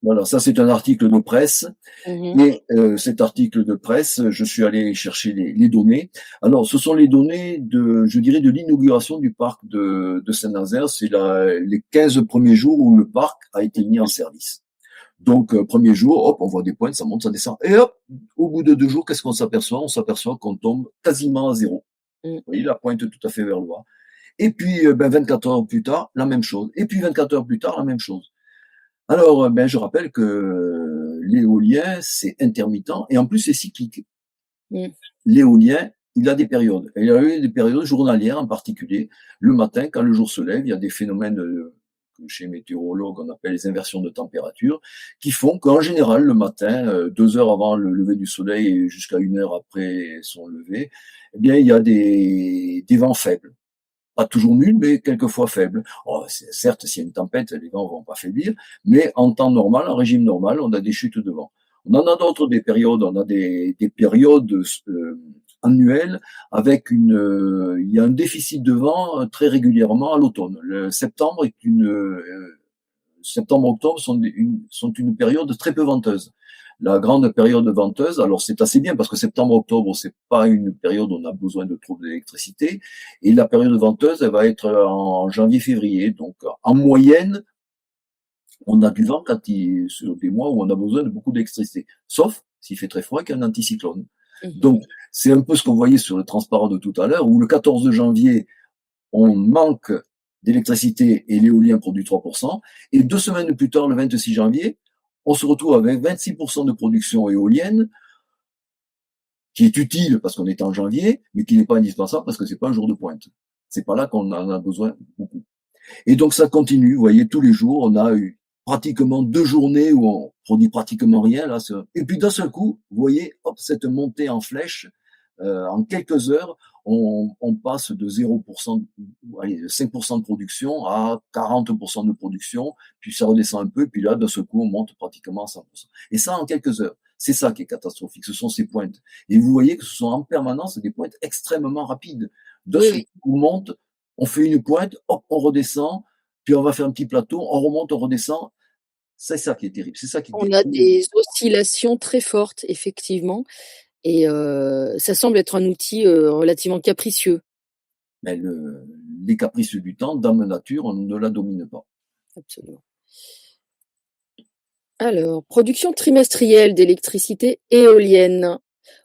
Voilà, ça c'est un article de presse. Mhm. Et cet article de presse, je suis allé chercher les données. Alors, ce sont les données de, je dirais, de l'inauguration du parc de Saint-Nazaire. C'est les 15 premiers jours où le parc a été mis en service. Donc, premier jour, hop, on voit des pointes, ça monte, ça descend. Et hop, au bout de 2 jours, qu'est-ce qu'on s'aperçoit? On s'aperçoit qu'on tombe quasiment à zéro. Mm. Vous voyez, la pointe tout à fait vers le bas. Et puis, 24 heures plus tard, la même chose. Et puis, 24 heures plus tard, la même chose. Alors, je rappelle que l'éolien, c'est intermittent et en plus, c'est cyclique. Mm. L'éolien, il a des périodes. Et il y a eu des périodes journalières en particulier. Le matin, quand le jour se lève, il y a des phénomènes que chez les météorologues, on appelle les inversions de température, qui font qu'en général, le matin, 2 heures avant le lever du soleil et jusqu'à 1 heure après son lever, eh bien, il y a des vents faibles. Pas toujours nuls, mais quelquefois faibles. Oh, certes, s'il y a une tempête, les vents vont pas faiblir, mais en temps normal, en régime normal, on a des chutes de vent. On en a d'autres des périodes, on a des périodes annuelles avec il y a un déficit de vent très régulièrement à l'automne. Le septembre est septembre-octobre sont une période très peu venteuse. La grande période venteuse, alors c'est assez bien parce que septembre-octobre, c'est pas une période où on a besoin de trop d'électricité. Et la période venteuse, elle va être en janvier-février. Donc, en moyenne, on a du vent sur des mois où on a besoin de beaucoup d'électricité. Sauf s'il fait très froid et qu'il y a un anticyclone. Mhm. Donc, c'est un peu ce qu'on voyait sur le transparent de tout à l'heure, où le 14 janvier, on manque d'électricité et l'éolien produit 3%. Et 2 semaines plus tard, le 26 janvier, on se retrouve avec 26% de production éolienne, qui est utile parce qu'on est en janvier, mais qui n'est pas indispensable parce que c'est pas un jour de pointe. C'est pas là qu'on en a besoin beaucoup. Et donc ça continue, vous voyez, tous les jours, on a eu pratiquement 2 journées où on produit pratiquement rien. Là, et puis d'un seul coup, vous voyez, hop, cette montée en flèche, en quelques heures, on passe de 0%, allez, 5% de production à 40% de production, puis ça redescend un peu, puis là, d'un seul coup, on monte pratiquement à 100%. Et ça en quelques heures. C'est ça qui est catastrophique, ce sont ces pointes. Et vous voyez que ce sont en permanence des pointes extrêmement rapides. D'un Oui, seul oui. coup, on monte, on fait une pointe, hop, on redescend, puis on va faire un petit plateau, on remonte, on redescend. C'est ça qui est terrible. C'est ça qui On a détruit. des oscillations très fortes, effectivement, et ça semble être un outil relativement capricieux. Mais les caprices du temps, Dame Nature, on ne la domine pas. Absolument. Alors, production trimestrielle d'électricité éolienne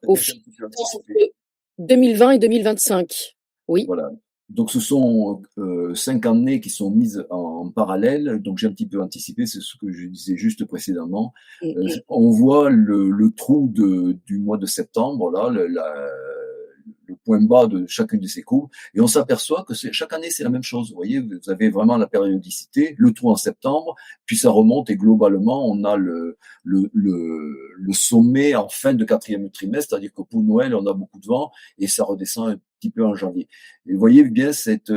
au J'ai fil un petit peu du temps anticipé. entre 2020 et 2025. Oui. Voilà. Donc ce sont 5 années qui sont mises en parallèle. Donc j'ai un petit peu anticipé, c'est ce que je disais juste précédemment. Mm, mm. On voit le trou du mois de septembre, là, le point bas de chacune de ces courbes, et on s'aperçoit que chaque année c'est la même chose. Vous voyez, vous avez vraiment la périodicité, le trou en septembre, puis ça remonte et globalement on a le sommet en fin de quatrième trimestre, c'est-à-dire que pour Noël on a beaucoup de vent et ça redescend un petit peu en janvier. Et vous voyez bien cette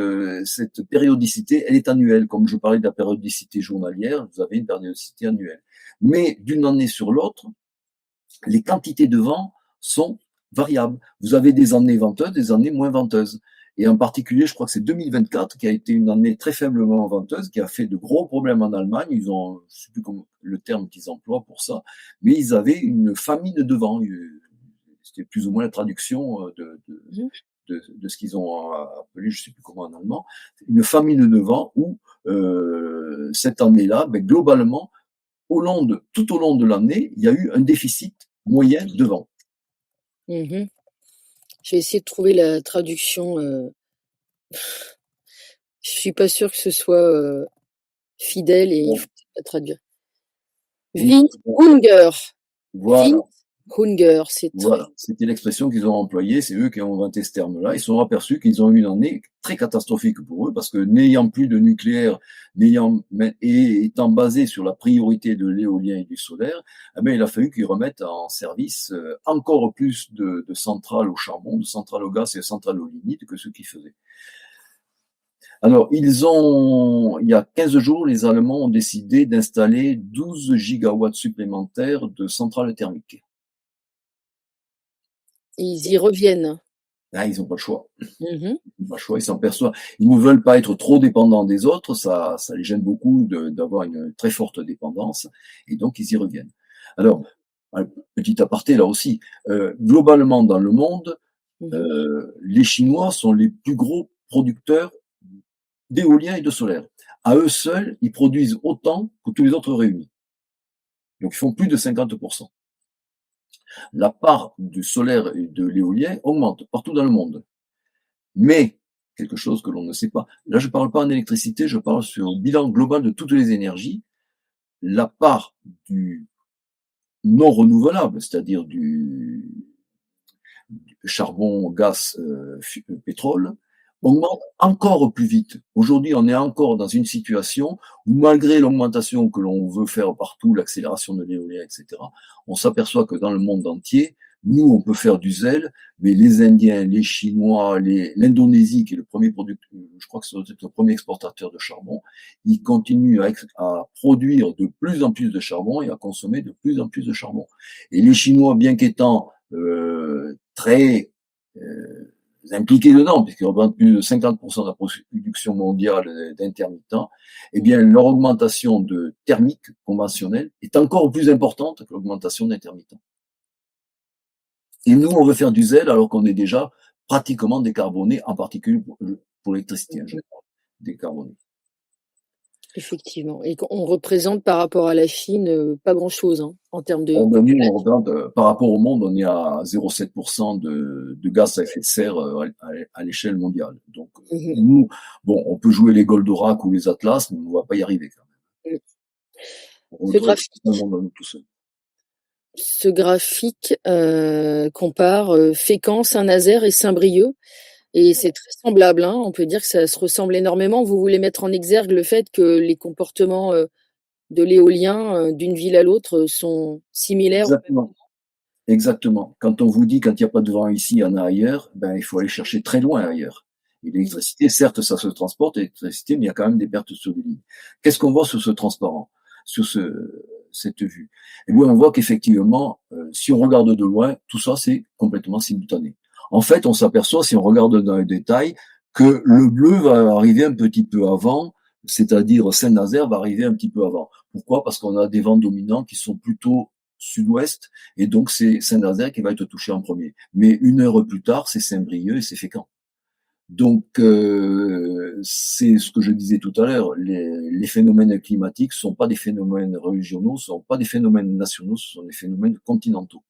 périodicité, elle est annuelle. Comme je parlais de la périodicité journalière, vous avez une périodicité annuelle. Mais d'une année sur l'autre, les quantités de vent sont variables. Vous avez des années venteuses, des années moins venteuses. Et en particulier, je crois que c'est 2024 qui a été une année très faiblement venteuse, qui a fait de gros problèmes en Allemagne. Ils ont, je ne sais plus comment, le terme qu'ils emploient pour ça, mais ils avaient une famine de vent. C'était plus ou moins la traduction Mhm. de ce qu'ils ont appelé, je ne sais plus comment en allemand, une famine de vent où cette année-là, globalement, tout au long de l'année, il y a eu un déficit moyen de vent. Mhm. Je vais essayer de trouver la traduction. Je suis pas sûre que ce soit fidèle et il Bon, faut la traduire. oui, bon, Windhunger. voilà. Windhunger, c'est très. Voilà, c'était l'expression qu'ils ont employée, c'est eux qui ont inventé ce terme-là. Ils se sont aperçus qu'ils ont eu une année très catastrophique pour eux, parce que n'ayant plus de nucléaire, et étant basés sur la priorité de l'éolien et du solaire, eh bien, il a fallu qu'ils remettent en service encore plus de centrales au charbon, de centrales au gaz et de centrales au lignite que ceux qui faisaient. Alors, il y a 15 jours, les Allemands ont décidé d'installer 12 gigawatts supplémentaires de centrales thermiques. Ils y reviennent. Là, ils n'ont pas le choix. Mmh. Ils n'ont pas le choix, ils s'en perçoivent. Ils ne veulent pas être trop dépendants des autres, ça les gêne beaucoup d'avoir une très forte dépendance, et donc ils y reviennent. Alors, un petit aparté là aussi, globalement dans le monde, Mmh. les Chinois sont les plus gros producteurs d'éolien et de solaire. À eux seuls, ils produisent autant que tous les autres réunis. Donc ils font plus de 50%. La part du solaire et de l'éolien augmente partout dans le monde. Mais, quelque chose que l'on ne sait pas, là je ne parle pas en électricité, je parle sur le bilan global de toutes les énergies, la part du non renouvelable, c'est-à-dire du charbon, gaz, pétrole, augmente encore plus vite. Aujourd'hui, on est encore dans une situation où, malgré l'augmentation que l'on veut faire partout, l'accélération de l'éolien, etc., on s'aperçoit que dans le monde entier, nous, on peut faire du zèle, mais les Indiens, les Chinois, l'Indonésie, qui est le premier producteur, je crois que c'est le premier exportateur de charbon, ils continuent à produire de plus en plus de charbon et à consommer de plus en plus de charbon. Et les Chinois, bien qu'étant très impliqués dedans, puisqu'ils représentent plus de 50% de la production mondiale d'intermittents, eh bien, leur augmentation de thermique conventionnelle est encore plus importante que l'augmentation d'intermittents. Et nous, on veut faire du zèle alors qu'on est déjà pratiquement décarboné, en particulier pour l'électricité, je parle, décarboné. Effectivement, et qu'on représente par rapport à la Chine, pas grand-chose, hein, en termes de Nous, on population. représente, par rapport au monde, on est à 0,7% de gaz à effet de serre à l'échelle mondiale. Donc, Mmh. nous, bon, on peut jouer les Goldorak ou les Atlas, mais on ne va pas y arriver quand même. Mmh. On Ce retrouve le graphique monde à nous tout seul. ce graphique, compare, Fécamp, Saint-Nazaire et Saint-Brieuc, et c'est très semblable, hein. On peut dire que ça se ressemble énormément. Vous voulez mettre en exergue le fait que les comportements, de l'éolien, d'une ville à l'autre, sont similaires au même Exactement. Exactement. Quand on vous dit quand il n'y a pas de vent ici, il y en a ailleurs, ben, il faut aller chercher très loin ailleurs. Et moment. l'électricité, certes, ça se transporte, l'électricité, mais il y a quand même des pertes sur les lignes. Qu'est-ce qu'on voit sur ce transparent, sur cette vue? Eh bien, on voit qu'effectivement, si on regarde de loin, tout ça, c'est complètement simultané. En fait, on s'aperçoit, si on regarde dans les détails, que le bleu va arriver un petit peu avant, c'est-à-dire Saint-Nazaire va arriver un petit peu avant. Pourquoi? Parce qu'on a des vents dominants qui sont plutôt sud-ouest, et donc c'est Saint-Nazaire qui va être touché en premier. Mais une heure plus tard, c'est Saint-Brieuc et c'est Fécamp. Donc c'est ce que je disais tout à l'heure, les phénomènes climatiques ne sont pas des phénomènes régionaux, ce ne sont pas des phénomènes nationaux, ce sont des phénomènes continentaux.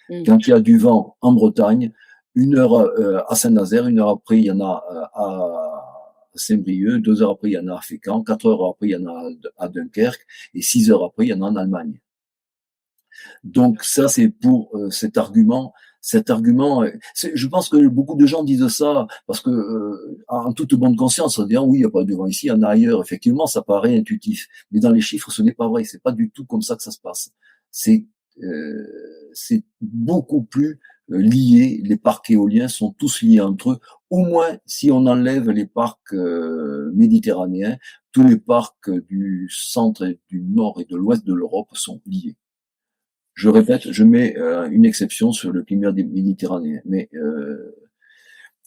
Mmh. Quand il y a du vent en Bretagne, une heure à Saint-Nazaire, une heure après il y en a à Saint-Brieuc, 2 heures après il y en a à Fécamp, 4 heures après il y en a à Dunkerque, et 6 heures après il y en a en Allemagne. Donc ça, c'est pour cet argument. Cet argument, je pense que beaucoup de gens disent ça parce que, en toute bonne conscience, en disant oui, il n'y a pas de vent ici, il y en a ailleurs. Effectivement, ça paraît intuitif, mais dans les chiffres, ce n'est pas vrai. C'est pas du tout comme ça que ça se passe. C'est euh, c'est beaucoup plus lié. Les parcs éoliens sont tous liés entre eux. Au moins, si on enlève les parcs méditerranéens, tous les parcs du centre, et du nord et de l'ouest de l'Europe sont liés. Je répète, je mets une exception sur le climat méditerranéen, mais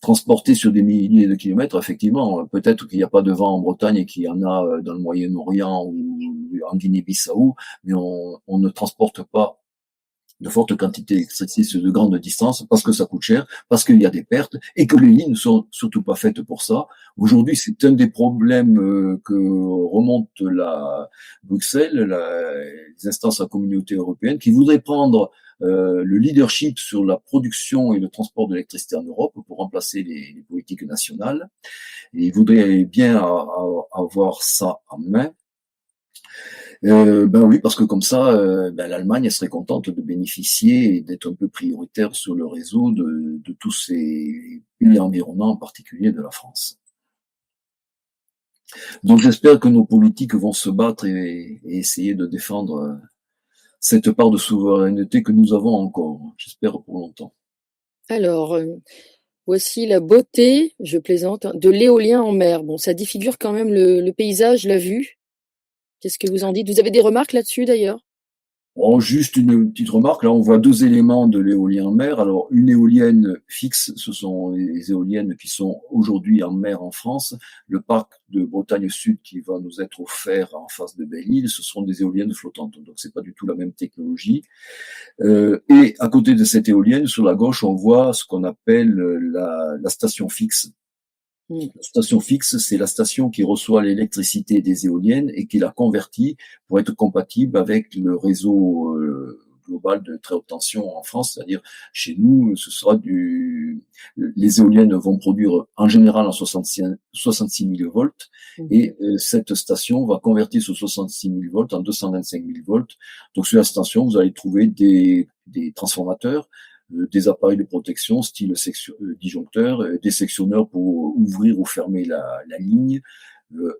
transporté sur des milliers de kilomètres, effectivement, peut-être qu'il n'y a pas de vent en Bretagne et qu'il y en a dans le Moyen-Orient ou en Guinée-Bissau, mais on ne transporte pas de fortes quantités d'électricité sur de grandes distances parce que ça coûte cher, parce qu'il y a des pertes et que les lignes ne sont surtout pas faites pour ça. Aujourd'hui, c'est un des problèmes que remonte la Bruxelles, les instances de la communauté européenne, qui voudraient prendre le leadership sur la production et le transport d'électricité en Europe pour remplacer les politiques nationales. Et ils voudraient bien avoir ça en main. Ben oui, parce que comme ça, ben l'Allemagne elle serait contente de bénéficier et d'être un peu prioritaire sur le réseau de tous ces pays environnants, en particulier de la France. Donc j'espère que nos politiques vont se battre et essayer de défendre cette part de souveraineté que nous avons encore. J'espère pour longtemps. Alors, voici la beauté, je plaisante, hein, de l'éolien en mer. Bon, ça défigure quand même le paysage, la vue. Qu'est-ce que vous en dites? Vous avez des remarques là-dessus d'ailleurs? Oh, juste une petite remarque, là on voit deux éléments de l'éolien en mer. Alors une éolienne fixe, ce sont les éoliennes qui sont aujourd'hui en mer en France. Le parc de Bretagne Sud qui va nous être offert en face de Belle-Île, ce sont des éoliennes flottantes. Donc c'est pas du tout la même technologie. Et à côté de cette éolienne, sur la gauche, on voit ce qu'on appelle la station fixe. La station fixe, c'est la station qui reçoit l'électricité des éoliennes et qui la convertit pour être compatible avec le réseau global de très haute tension en France. C'est-à-dire, chez nous, ce sera les éoliennes vont produire en général en 66 000 volts et cette station va convertir ce 66 000 volts en 225 000 volts. Donc sur la station, vous allez trouver des transformateurs, des appareils de protection style disjoncteur, des sectionneurs pour ouvrir ou fermer la ligne.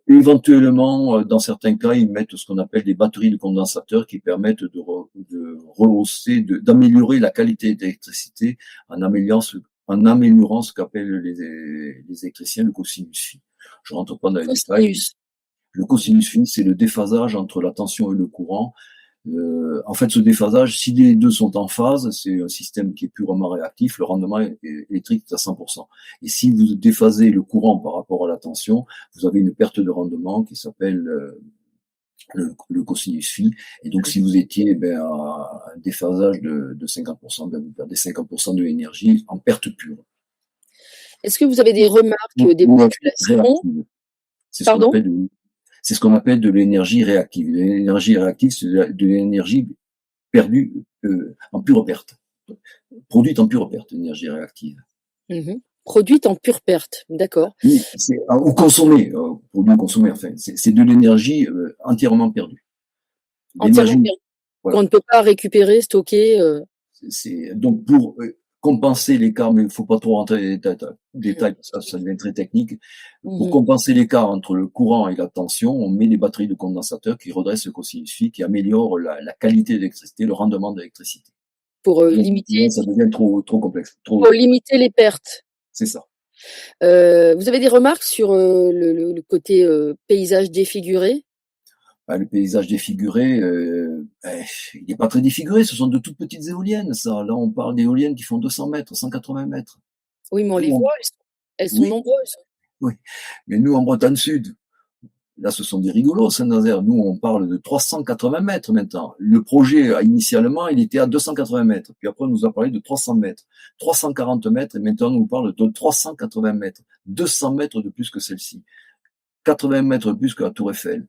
Éventuellement, dans certains cas, ils mettent ce qu'on appelle des batteries de condensateurs qui permettent de rehausser, d'améliorer la qualité d'électricité en améliorant ce qu'appellent les électriciens le cosinus phi. Je rentre pas dans les détails. Le cosinus phi, c'est le déphasage entre la tension et le courant. En fait, ce déphasage, si les deux sont en phase, c'est un système qui est purement réactif, le rendement électrique est à 100%. Et si vous déphasez le courant par rapport à la tension, vous avez une perte de rendement qui s'appelle le cosinus phi. Et donc, si vous étiez à un déphasage de 50%, vous perdez 50% de l'énergie en perte pure. Est-ce que vous avez des remarques des populations? Pardon ? C'est ce qu'on appelle de l'énergie réactive. L'énergie réactive, c'est de l'énergie perdue en pure perte. Produite en pure perte, l'énergie réactive. Produite en pure perte, d'accord. Oui, ou consommée, produit ou consommé, enfin. C'est de l'énergie entièrement perdue. Entièrement perdue. Voilà. Qu'on ne peut pas récupérer, stocker. Donc pour compenser l'écart, mais il ne faut pas trop rentrer dans les détails, ça devient très technique. Pour compenser l'écart entre le courant et la tension, on met des batteries de condensateurs qui redressent le cosinus phi, qui améliorent la qualité de l'électricité, le rendement de l'électricité. Pour limiter. Ça devient trop complexe. Pour limiter les pertes. C'est ça. Vous avez des remarques sur le côté paysage défiguré? Le paysage défiguré, il n'est pas très défiguré, ce sont de toutes petites éoliennes, ça. Là, on parle d'éoliennes qui font 200 mètres, 180 mètres. Oui, mais on les voit, elles sont nombreuses. Oui, mais nous, en Bretagne Sud, là, ce sont des rigolos, Saint-Nazaire. Nous, on parle de 380 mètres maintenant. Le projet, initialement, il était à 280 mètres. Puis après, on nous a parlé de 300 mètres, 340 mètres, et maintenant, on nous parle de 380 mètres. 200 mètres de plus que celle-ci. 80 mètres de plus que la Tour Eiffel.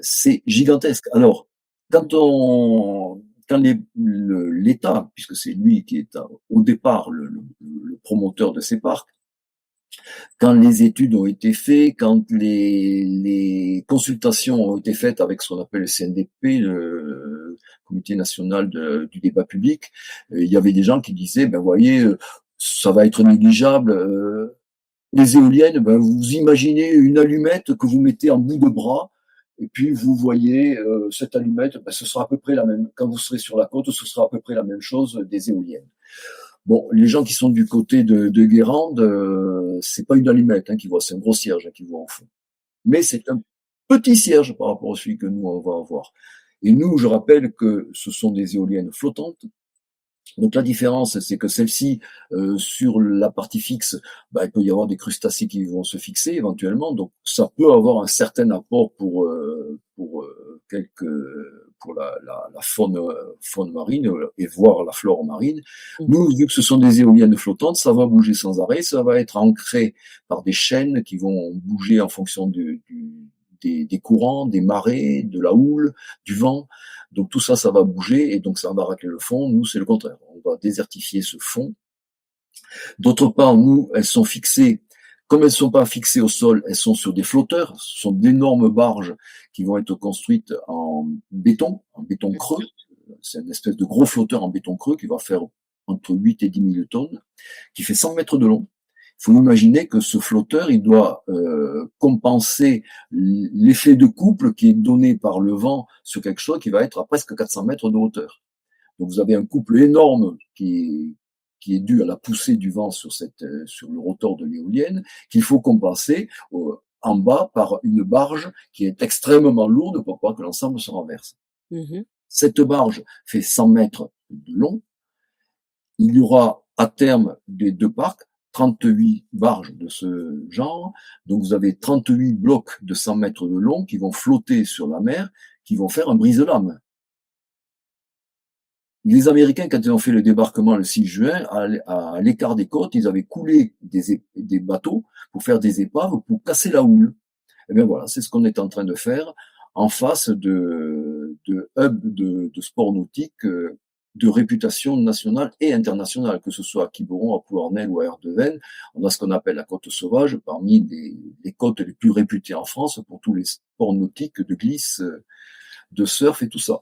C'est gigantesque. Alors, quand l'État, puisque c'est lui qui est au départ le promoteur de ces parcs, quand les études ont été faites, quand les consultations ont été faites avec ce qu'on appelle le CNDP, le Comité national du débat public, il y avait des gens qui disaient, ben voyez, ça va être négligeable. Les éoliennes, ben vous imaginez une allumette que vous mettez en bout de bras, et puis vous voyez cette allumette, ben, ce sera à peu près la même. Quand vous serez sur la côte, ce sera à peu près la même chose des éoliennes. Bon, les gens qui sont du côté de Guérande, c'est pas une allumette qu'ils voient, c'est un gros cierge qu'ils voient en fond. Mais c'est un petit cierge par rapport à celui que nous on va avoir. Et nous, je rappelle que ce sont des éoliennes flottantes. Donc la différence, c'est que celle-ci, sur la partie fixe, il peut y avoir des crustacés qui vont se fixer éventuellement. Donc ça peut avoir un certain apport pour la faune marine et voir la flore marine. Nous, vu que ce sont des éoliennes flottantes, ça va bouger sans arrêt, ça va être ancré par des chaînes qui vont bouger en fonction des courants, des marées, de la houle, du vent. Donc tout ça, ça va bouger et donc ça va racler le fond. Nous, c'est le contraire. On va désertifier ce fond. D'autre part, nous, elles sont fixées. Comme elles ne sont pas fixées au sol, elles sont sur des flotteurs. Ce sont d'énormes barges qui vont être construites en béton creux. C'est une espèce de gros flotteur en béton creux qui va faire entre 8 et 10 000 tonnes, qui fait 100 mètres de long. Il faut imaginer que ce flotteur, il doit compenser l'effet de couple qui est donné par le vent sur quelque chose qui va être à presque 400 mètres de hauteur. Donc vous avez un couple énorme qui est dû à la poussée du vent sur le rotor de l'éolienne, qu'il faut compenser en bas par une barge qui est extrêmement lourde pour pas que l'ensemble se renverse. Cette barge fait 100 mètres de long. Il y aura à terme des deux parcs 38 barges de ce genre. Donc vous avez 38 blocs de 100 mètres de long qui vont flotter sur la mer, qui vont faire un brise-lames. Les Américains, quand ils ont fait le débarquement le 6 juin, à l'écart des côtes, ils avaient coulé des bateaux pour faire des épaves pour casser la houle. Et bien voilà, c'est ce qu'on est en train de faire en face de hubs de sport nautique de réputation nationale et internationale, que ce soit à Quiberon, à Plouarnel ou à Erdeven. On a ce qu'on appelle la côte sauvage, parmi les côtes les plus réputées en France pour tous les sports nautiques de glisse, de surf et tout ça.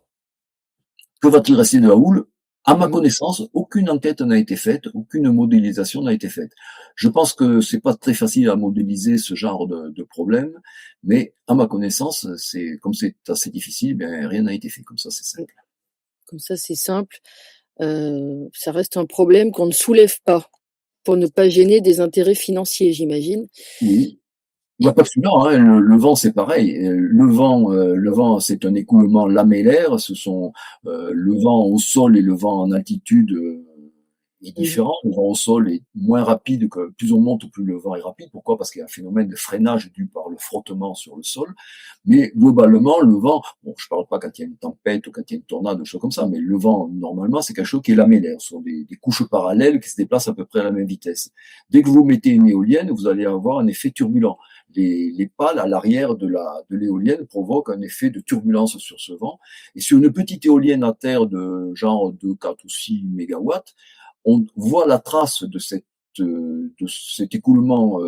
Que va-t-il rester de la houle? À ma connaissance, aucune enquête n'a été faite, aucune modélisation n'a été faite. Je pense que c'est pas très facile à modéliser ce genre de problème, mais à ma connaissance, comme c'est assez difficile, bien rien n'a été fait. Comme ça, c'est simple. Comme ça, c'est simple. Ça reste un problème qu'on ne soulève pas, pour ne pas gêner des intérêts financiers, j'imagine. Oui. Bah, pas souvent, hein. Le vent, c'est pareil. Le vent, c'est un écoulement lamellaire. Ce sont le vent au sol et le vent en altitude est différent. Le vent au sol est moins rapide que plus on monte, plus le vent est rapide. Pourquoi? Parce qu'il y a un phénomène de freinage dû par le frottement sur le sol. Mais globalement, le vent, bon, je parle pas quand il y a une tempête ou quand il y a une tornade, des choses comme ça, mais le vent, normalement, c'est quelque chose qui est lamellaire. Ce sont des couches parallèles qui se déplacent à peu près à la même vitesse. Dès que vous mettez une éolienne, vous allez avoir un effet turbulent. Les pales à l'arrière de l'éolienne provoquent un effet de turbulence sur ce vent. Et sur une petite éolienne à terre de genre de 4 ou 6 mégawatts, on voit la trace de cet écoulement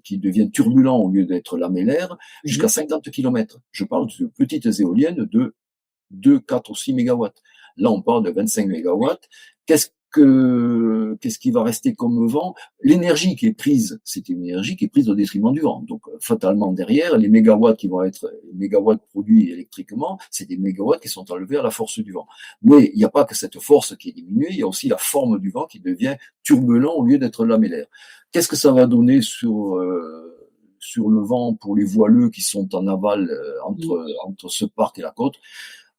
qui devient turbulent au lieu d'être lamellaire jusqu'à 50 km. Je parle de petites éoliennes de 2, 4 ou 6 mégawatts. Là, on parle de 25 mégawatts. Qu'est-ce qui va rester comme vent? L'énergie qui est prise, c'est une énergie qui est prise au détriment du vent. Donc, fatalement, derrière, les mégawatts qui vont être les mégawatts produits électriquement, c'est des mégawatts qui sont enlevés à la force du vent. Mais il n'y a pas que cette force qui est diminuée, il y a aussi la forme du vent qui devient turbulent au lieu d'être lamellaire. Qu'est-ce que ça va donner sur le vent pour les voileux qui sont en aval entre ce parc et la côte?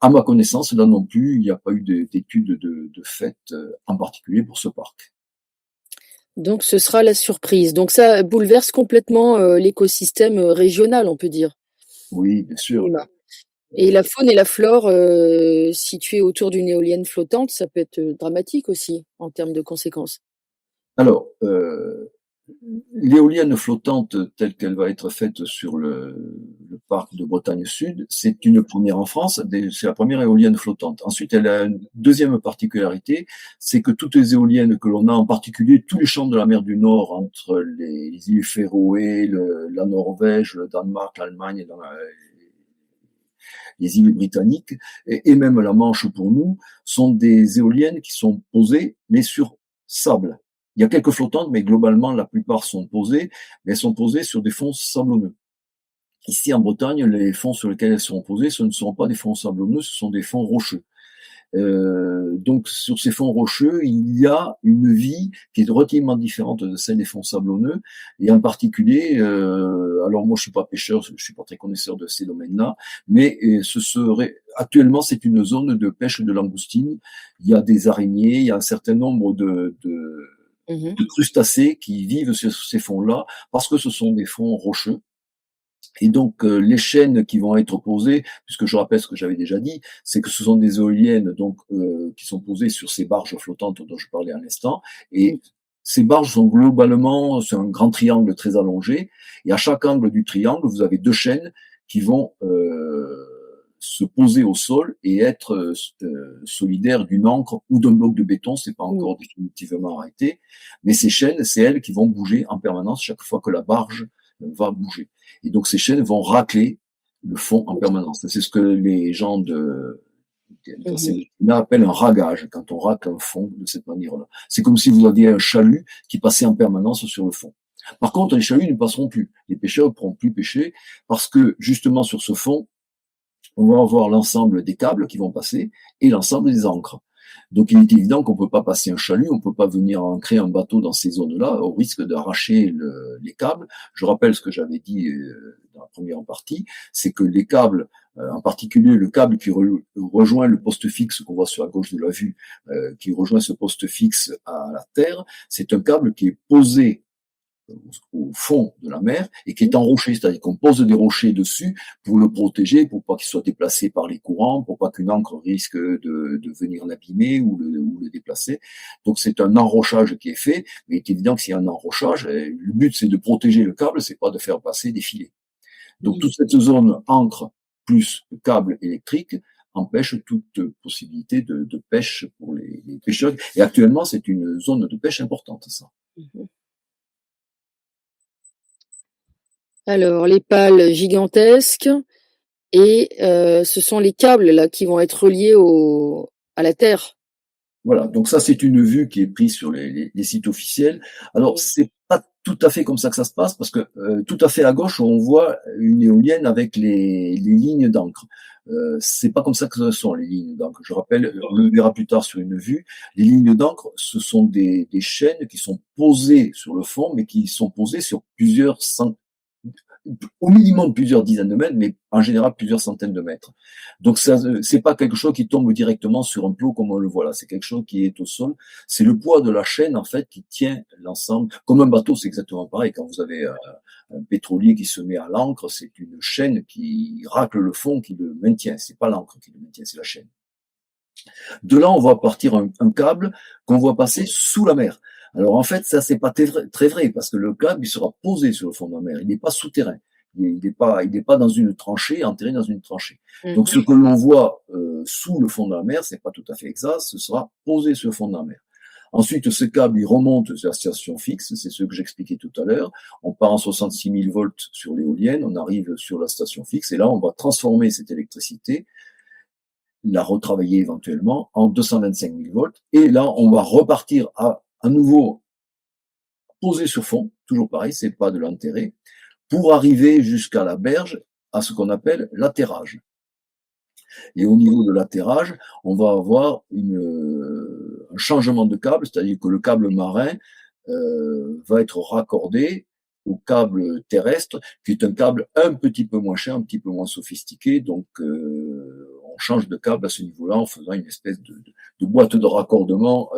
À ma connaissance, là non plus, il n'y a pas eu d'études de fait, en particulier pour ce parc. Donc ce sera la surprise. Donc ça bouleverse complètement l'écosystème régional, on peut dire. Oui, bien sûr. Et la faune et la flore situées autour d'une éolienne flottante, ça peut être dramatique aussi en termes de conséquences. Alors, l'éolienne flottante telle qu'elle va être faite sur le parc de Bretagne Sud, c'est une première en France, c'est la première éolienne flottante. Ensuite, elle a une deuxième particularité, c'est que toutes les éoliennes que l'on a, en particulier tous les champs de la mer du Nord, entre les îles Féroé, la Norvège, le Danemark, l'Allemagne, les îles britanniques, et même la Manche pour nous, sont des éoliennes qui sont posées, mais sur sable. Il y a quelques flottantes, mais globalement, la plupart sont posées, mais elles sont posées sur des fonds sablonneux. Ici, en Bretagne, les fonds sur lesquels elles sont posées, ce ne sont pas des fonds sablonneux, ce sont des fonds rocheux. Donc, sur ces fonds rocheux, il y a une vie qui est relativement différente de celle des fonds sablonneux, et en particulier, alors moi je suis pas pêcheur, je suis pas très connaisseur de ces domaines-là, mais actuellement c'est une zone de pêche de langoustine. Il y a des araignées, il y a un certain nombre de crustacés qui vivent sur ces fonds-là parce que ce sont des fonds rocheux. Et donc, les chaînes qui vont être posées, puisque je rappelle ce que j'avais déjà dit, c'est que ce sont des éoliennes donc qui sont posées sur ces barges flottantes dont je parlais à l'instant. Et ces barges sont globalement, c'est un grand triangle très allongé. Et à chaque angle du triangle, vous avez deux chaînes qui vont se poser au sol et être solidaires d'une ancre ou d'un bloc de béton. C'est pas encore définitivement arrêté. Mais ces chaînes, c'est elles qui vont bouger en permanence chaque fois que la barge va bouger. Et donc ces chaînes vont racler le fond en permanence. C'est ce que les gens appellent un ragage, quand on racle un fond de cette manière-là. C'est comme si vous aviez un chalut qui passait en permanence sur le fond. Par contre, les chaluts ne passeront plus. Les pêcheurs ne pourront plus pêcher parce que justement sur ce fond, on va avoir l'ensemble des câbles qui vont passer et l'ensemble des ancres. Donc il est évident qu'on ne peut pas passer un chalut, on ne peut pas venir ancrer un bateau dans ces zones-là au risque d'arracher les câbles. Je rappelle ce que j'avais dit dans la première partie, c'est que les câbles, en particulier le câble qui rejoint le poste fixe qu'on voit sur la gauche de la vue, qui rejoint ce poste fixe à la terre, c'est un câble qui est posé au fond de la mer et qui est enroché, c'est-à-dire qu'on pose des rochers dessus pour le protéger, pour pas qu'il soit déplacé par les courants, pour pas qu'une ancre risque de venir l'abîmer ou le déplacer. Donc c'est un enrochage qui est fait, mais il est évident que s'il y a un enrochage, le but c'est de protéger le câble, c'est pas de faire passer des filets. Donc toute cette zone ancre plus câble électrique empêche toute possibilité de pêche pour les pêcheurs. Et actuellement, c'est une zone de pêche importante, ça. Alors, les pales gigantesques et ce sont les câbles là qui vont être reliés à la terre. Voilà, donc ça c'est une vue qui est prise sur les sites officiels. Alors c'est pas tout à fait comme ça que ça se passe parce que tout à fait à gauche on voit une éolienne avec les lignes d'encre. C'est pas comme ça que ce sont les lignes d'encre. Je rappelle, on le verra plus tard sur une vue. Les lignes d'encre, ce sont des chaînes qui sont posées sur le fond, mais qui sont posées sur plusieurs centaines, au minimum plusieurs dizaines de mètres, mais en général plusieurs centaines de mètres. Donc ça, c'est pas quelque chose qui tombe directement sur un plot comme on le voit là. C'est quelque chose qui est au sol. C'est le poids de la chaîne en fait qui tient l'ensemble. Comme un bateau, c'est exactement pareil. Quand vous avez un pétrolier qui se met à l'ancre, c'est une chaîne qui racle le fond qui le maintient. C'est pas l'ancre qui le maintient, c'est la chaîne. De là, on va partir un câble qu'on voit passer sous la mer. Alors en fait, ça c'est pas très vrai parce que le câble il sera posé sur le fond de la mer, il n'est pas souterrain, il n'est pas dans une tranchée, enterré dans une tranchée. Donc ce que l'on voit sous le fond de la mer, c'est pas tout à fait exact, ce sera posé sur le fond de la mer. Ensuite, ce câble il remonte sur la station fixe, c'est ce que j'expliquais tout à l'heure. On part en 66 000 volts sur l'éolienne, on arrive sur la station fixe et là on va transformer cette électricité, la retravailler éventuellement en 225 000 volts et là on va repartir à nouveau posé sur fond, toujours pareil, c'est pas de l'enterrer, pour arriver jusqu'à la berge, à ce qu'on appelle l'atterrage. Et au niveau de l'atterrage, on va avoir un changement de câble, c'est-à-dire que le câble marin va être raccordé au câble terrestre, qui est un câble un petit peu moins cher, un petit peu moins sophistiqué, donc on change de câble à ce niveau-là en faisant une espèce de boîte de raccordement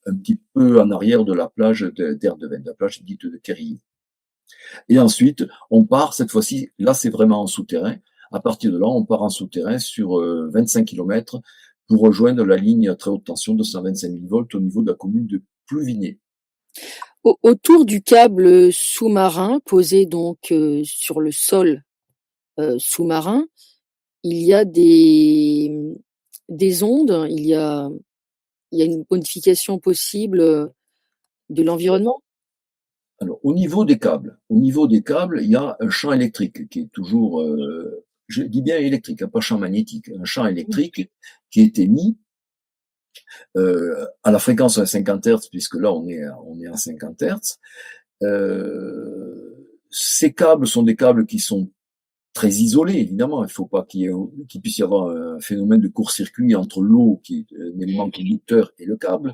un petit peu en arrière de la plage d'Erdevenne, la plage dite de Querilly. Et ensuite, on part, cette fois-ci, là c'est vraiment en souterrain, à partir de là, on part en souterrain sur 25 km pour rejoindre la ligne à très haute tension de 125 000 volts au niveau de la commune de Plouvigné. Autour du câble sous-marin, posé donc sur le sol sous-marin, il y a des ondes, il y a une modification possible de l'environnement? Alors, au niveau des câbles, il y a un champ électrique qui est toujours, je dis bien électrique, pas champ magnétique, un champ électrique qui est émis à la fréquence de 50 Hz, puisque là on est à 50 Hz. Ces câbles sont des câbles qui sont très isolés, évidemment. Il ne faut pas qu'il puisse y avoir un phénomène de court-circuit entre l'eau, qui est un élément conducteur, et le câble.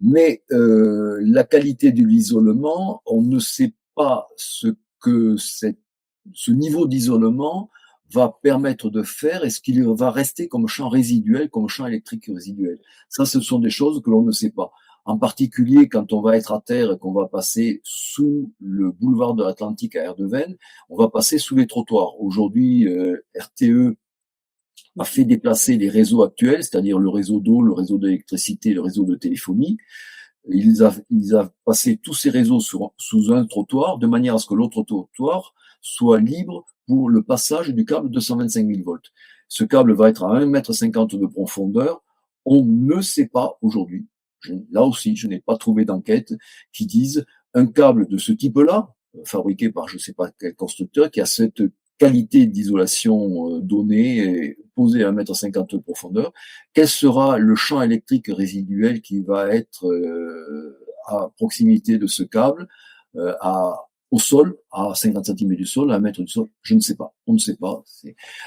Mais la qualité de l'isolement, on ne sait pas ce que ce niveau d'isolement va permettre de faire. Est-ce qu'il va rester comme champ résiduel, comme champ électrique résiduel? Ça, ce sont des choses que l'on ne sait pas. En particulier, quand on va être à terre et qu'on va passer sous le boulevard de l'Atlantique à Erdevenne, on va passer sous les trottoirs. Aujourd'hui, RTE a fait déplacer les réseaux actuels, c'est-à-dire le réseau d'eau, le réseau d'électricité, le réseau de téléphonie. Ils a passé tous ces réseaux sous un trottoir, de manière à ce que l'autre trottoir soit libre pour le passage du câble de 125 000 volts. Ce câble va être à 1,50 m de profondeur. On ne sait pas aujourd'hui, là aussi, je n'ai pas trouvé d'enquête qui dise un câble de ce type-là, fabriqué par je ne sais pas quel constructeur, qui a cette qualité d'isolation donnée et posée à 1,50 m de profondeur, quel sera le champ électrique résiduel qui va être à proximité de ce câble au sol, à 50 cm du sol, à 1 mètre du sol, je ne sais pas. On ne sait pas.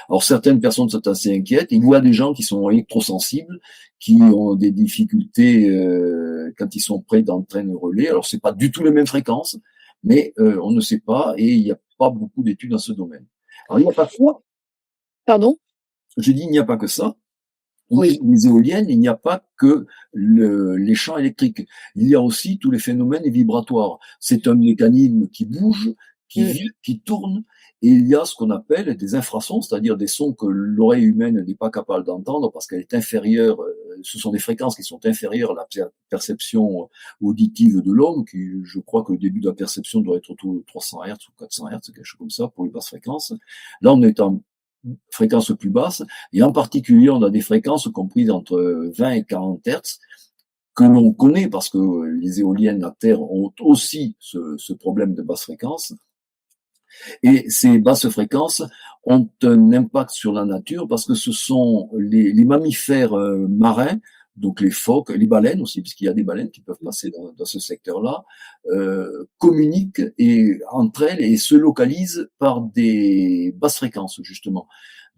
Alors certaines personnes sont assez inquiètes. Il y a des gens qui sont électrosensibles, qui ont des difficultés quand ils sont près d'antennes relais. Alors c'est pas du tout les mêmes fréquences, mais on ne sait pas et il n'y a pas beaucoup d'études dans ce domaine. Alors il n'y a pas que ça. Pardon? Je dis il n'y a pas que ça. Oui. Les éoliennes, il n'y a pas que les champs électriques. Il y a aussi tous les phénomènes vibratoires. C'est un mécanisme qui bouge, qui vit, qui tourne, et il y a ce qu'on appelle des infrasons, c'est-à-dire des sons que l'oreille humaine n'est pas capable d'entendre parce qu'elle est inférieure, ce sont des fréquences qui sont inférieures à la perception auditive de l'homme, qui, je crois que le début de la perception doit être autour de 300 Hz ou 400 Hz, quelque chose comme ça, pour les basses fréquences. Là, on est en fréquences plus basses, et en particulier, on a des fréquences comprises entre 20 et 40 Hz, que l'on connaît parce que les éoliennes à terre ont aussi ce problème de basse fréquence. Et ces basses fréquences ont un impact sur la nature parce que ce sont les mammifères marins, donc les phoques, les baleines aussi, puisqu'il y a des baleines qui peuvent passer dans ce secteur-là, communiquent entre elles et se localisent par des basses fréquences, justement.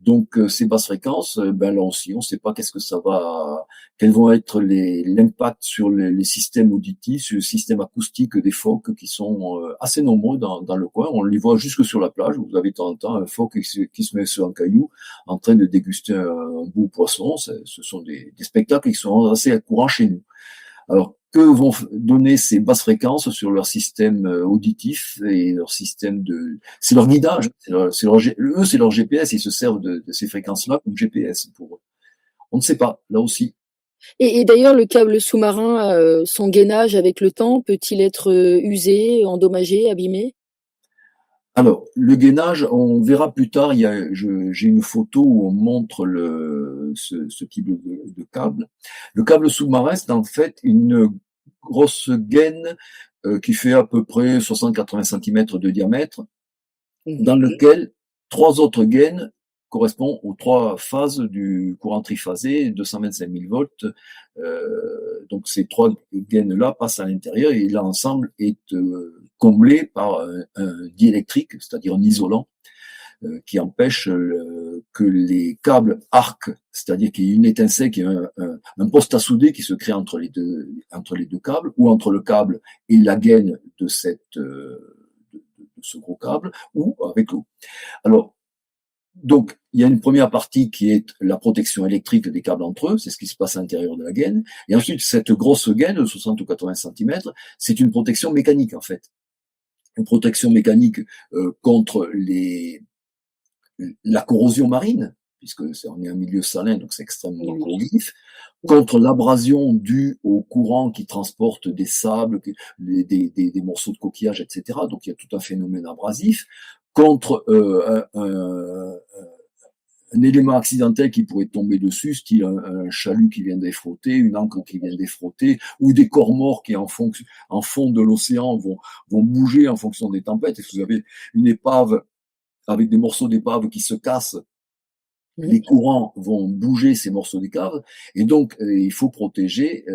Donc ces basses fréquences, ben là aussi, on ne sait pas qu'est-ce que ça va, quels vont être l'impact sur les systèmes auditifs, sur le système acoustique des phoques qui sont assez nombreux dans le coin. On les voit jusque sur la plage. Vous avez de temps en temps un phoque qui se met sur un caillou en train de déguster un beau poisson. Ce sont des spectacles qui sont assez courants chez nous. Alors, que vont donner ces basses fréquences sur leur système auditif et leur système de... C'est leur guidage, eux, c'est leur GPS, ils se servent de ces fréquences-là comme GPS pour eux. On ne sait pas, là aussi. Et d'ailleurs, le câble sous-marin, son gainage avec le temps, peut-il être usé, endommagé, abîmé? Alors, le gainage, on verra plus tard, j'ai une photo où on montre ce type de câble. Le câble sous-marin, c'est en fait une grosse gaine qui fait à peu près 60-80 cm de diamètre, dans lequel 3 autres gaines correspondent aux 3 phases du courant triphasé, 225 000 volts. Donc ces 3 gaines-là passent à l'intérieur et l'ensemble est comblé par un diélectrique, c'est-à-dire un isolant, qui empêche que les câbles arquent, c'est-à-dire qu'il y ait une étincelle, qu'il y ait un poste à souder qui se crée entre les deux câbles, ou entre le câble et la gaine de ce gros câble, ou avec l'eau. Alors, donc, il y a une première partie qui est la protection électrique des câbles entre eux, c'est ce qui se passe à l'intérieur de la gaine. Et ensuite, cette grosse gaine de 60 ou 80 cm, c'est une protection mécanique, en fait. Une protection mécanique contre la corrosion marine, puisque on est un milieu salin, donc c'est extrêmement corrosif, contre l'abrasion due au courant qui transporte des sables, des morceaux de coquillage, etc. Donc il y a tout un phénomène abrasif, contre un élément accidentel qui pourrait tomber dessus, style un chalut qui vient d'effroter, une ancre qui vient d'effroter, ou des corps morts qui en fond de l'océan vont bouger en fonction des tempêtes. Et si vous avez une épave avec des morceaux d'épave qui se cassent, les courants vont bouger ces morceaux d'épave, et donc il faut protéger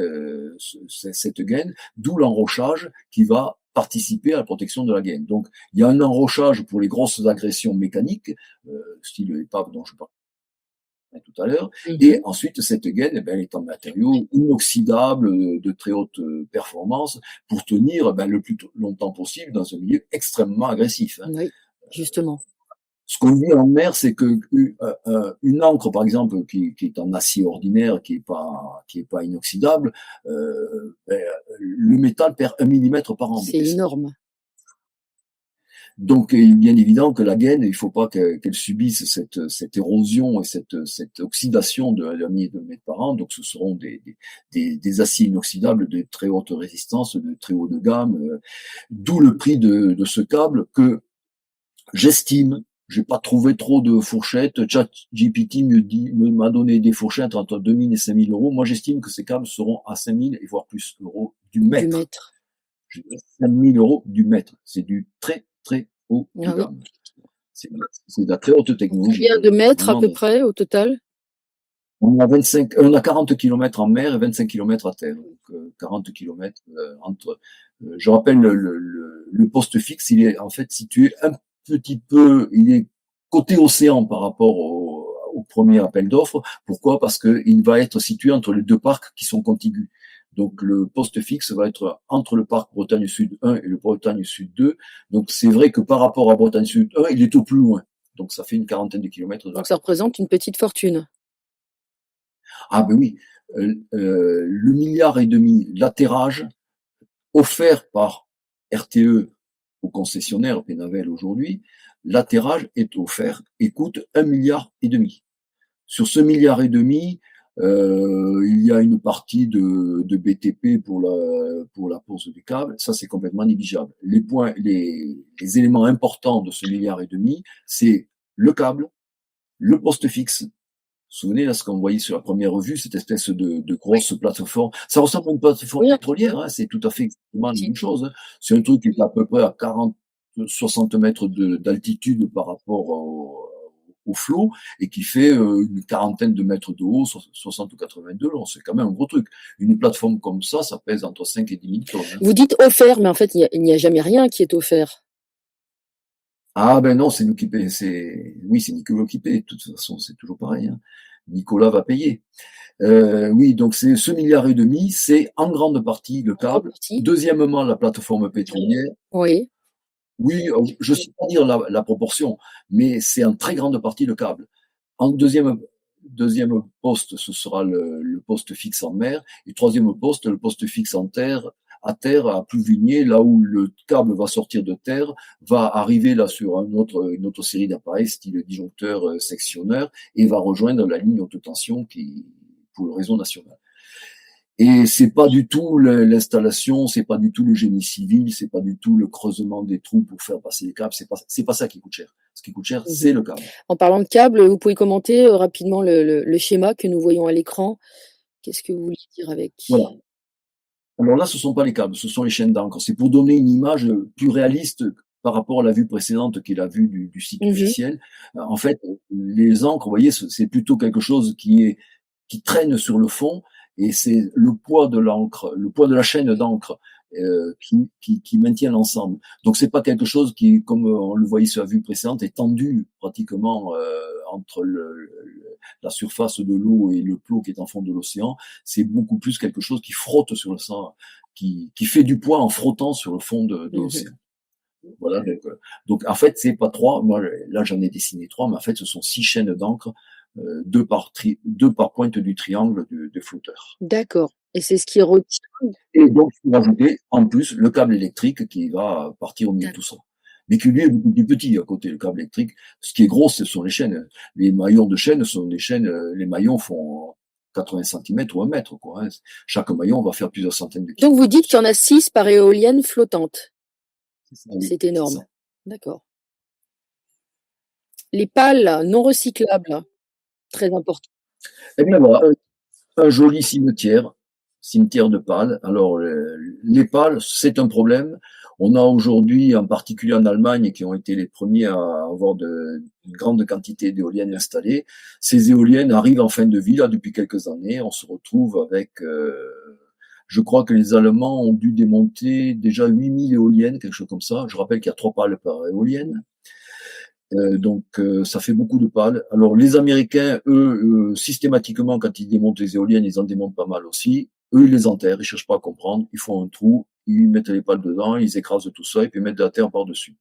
cette gaine, d'où l'enrochage qui va participer à la protection de la gaine. Donc il y a un enrochage pour les grosses agressions mécaniques, style épave dont je parlais tout à l'heure, et ensuite cette gaine elle est en matériau inoxydable de très haute performance pour tenir le plus longtemps possible dans un milieu extrêmement agressif. Oui, justement. Ce qu'on vit en mer, c'est que une ancre, par exemple, qui est en acier ordinaire, qui est pas inoxydable, le métal perd 1 millimètre par an. C'est énorme. Donc, il est bien évident que la gaine, il faut pas qu'elle subisse cette érosion et cette oxydation de 1 millimètre par an. Donc, ce seront des aciers inoxydables de très haute résistance, de très haut de gamme. D'où le prix de ce câble que j'estime. J'ai pas trouvé trop de fourchettes. ChatGPT m'a donné des fourchettes entre 2 000 et 5 000 euros. Moi, j'estime que ces câbles seront à 5 000 et voire plus euros du mètre. 5 000 euros du mètre. C'est du très, très haut de gamme. C'est de la très haute technologie. Combien de mètres à peu près au total? On a 40 km en mer et 25 km à terre. Donc 40 km entre Je rappelle le poste fixe, il est en fait situé un petit peu, il est côté océan par rapport au premier appel d'offres. Pourquoi? Parce qu'il va être situé entre les deux parcs qui sont contigus. Donc le poste fixe va être entre le parc Bretagne Sud 1 et le Bretagne Sud 2. Donc c'est vrai que par rapport à Bretagne Sud 1, il est au plus loin. Donc ça fait une quarantaine de kilomètres de Donc là. ça représente une petite fortune. Ah ben oui, le milliard et demi l'atterrage offert par RTE aux concessionnaires Pénavel aujourd'hui, l'atterrage est offert et coûte 1,5 milliard. Sur ce milliard et demi, il y a une partie de BTP pour la pose du câble. Ça, c'est complètement négligeable. Les éléments importants de ce milliard et demi, c'est le câble, le poste fixe. Vous vous souvenez, là, ce qu'on voyait sur la première vue, cette espèce de Oui. grosse plateforme. Ça ressemble à une plateforme Oui, pétrolière, hein, c'est tout à fait exactement la si. même chose. Hein. C'est un truc qui est à peu près à 40, 60 mètres d'altitude par rapport au flot et qui fait une quarantaine de mètres de haut, 60 ou 82 long. C'est quand même un gros truc. Une plateforme comme ça pèse entre 5 et 10 000 tonnes. Hein. Vous dites offert, mais en fait, il n'y a jamais rien qui est offert. Ah ben non, c'est nous qui payons. Oui, c'est Nicolas qui paye. De toute façon, c'est toujours pareil. Hein. Nicolas va payer. Oui, donc c'est ce milliard et demi, c'est en grande partie le câble. Deuxièmement, la plateforme pétrolière. Oui. Oui, je ne sais pas dire la proportion, mais c'est en très grande partie le câble. En deuxième poste, ce sera le poste fixe en mer. Et troisième poste, le poste fixe en terre, à terre, à Plouvigné, là où le câble va sortir de terre, va arriver là sur une autre série d'appareils, style disjoncteur, sectionneur, et va rejoindre la ligne haute tension pour le réseau national. Et c'est pas du tout l'installation, c'est pas du tout le génie civil, c'est pas du tout le creusement des trous pour faire passer les câbles, c'est pas ça qui coûte cher. Ce qui coûte cher, c'est le câble. En parlant de câble, vous pouvez commenter rapidement le schéma que nous voyons à l'écran. Qu'est-ce que vous voulez dire avec? Voilà. Alors là, ce sont pas les câbles, ce sont les chaînes d'encre. C'est pour donner une image plus réaliste par rapport à la vue précédente qui est la vue du site officiel. En fait, les encres, vous voyez, c'est plutôt quelque chose qui traîne sur le fond, et c'est le poids de l'encre, le poids de la chaîne d'encre qui maintient l'ensemble. Donc c'est pas quelque chose qui, comme on le voyait sur la vue précédente, est tendu pratiquement entre la surface de l'eau et le plot qui est en fond de l'océan. C'est beaucoup plus quelque chose qui frotte sur le sang, qui fait du poids en frottant sur le fond de l'océan. Voilà, donc en fait c'est pas trois, moi là j'en ai dessiné trois, mais en fait ce sont 6 chaînes d'encre, deux par pointe du triangle de flotteur. D'accord. Et c'est ce qui retient. Et donc il faut rajouter en plus le câble électrique qui va partir au milieu de tout ça. Mais qui lui est beaucoup plus petit à côté, le câble électrique. Ce qui est gros, ce sont les chaînes. Les maillons de chaîne sont des chaînes, les maillons font 80 cm ou 1 mètre, quoi. Hein. Chaque maillon va faire plusieurs centaines de kilomètres. Donc vous dites qu'il y en a 6 par éolienne flottante. C'est énorme. D'accord. Les pales non recyclables, très important. Eh bien voilà, un joli cimetière de pales. Alors les pales, c'est un problème. On a aujourd'hui, en particulier en Allemagne, qui ont été les premiers à avoir une grande quantité d'éoliennes installées. Ces éoliennes arrivent en fin de vie là depuis quelques années. On se retrouve avec, je crois que les Allemands ont dû démonter déjà 8000 éoliennes, quelque chose comme ça. Je rappelle qu'il y a 3 pales par éolienne. Donc ça fait beaucoup de pales. Alors les Américains, eux, systématiquement, quand ils démontent les éoliennes, ils en démontent pas mal aussi. Eux, ils les enterrent, ils cherchent pas à comprendre. Ils font un trou, ils mettent les pales dedans, ils écrasent tout ça et puis ils mettent de la terre par-dessus.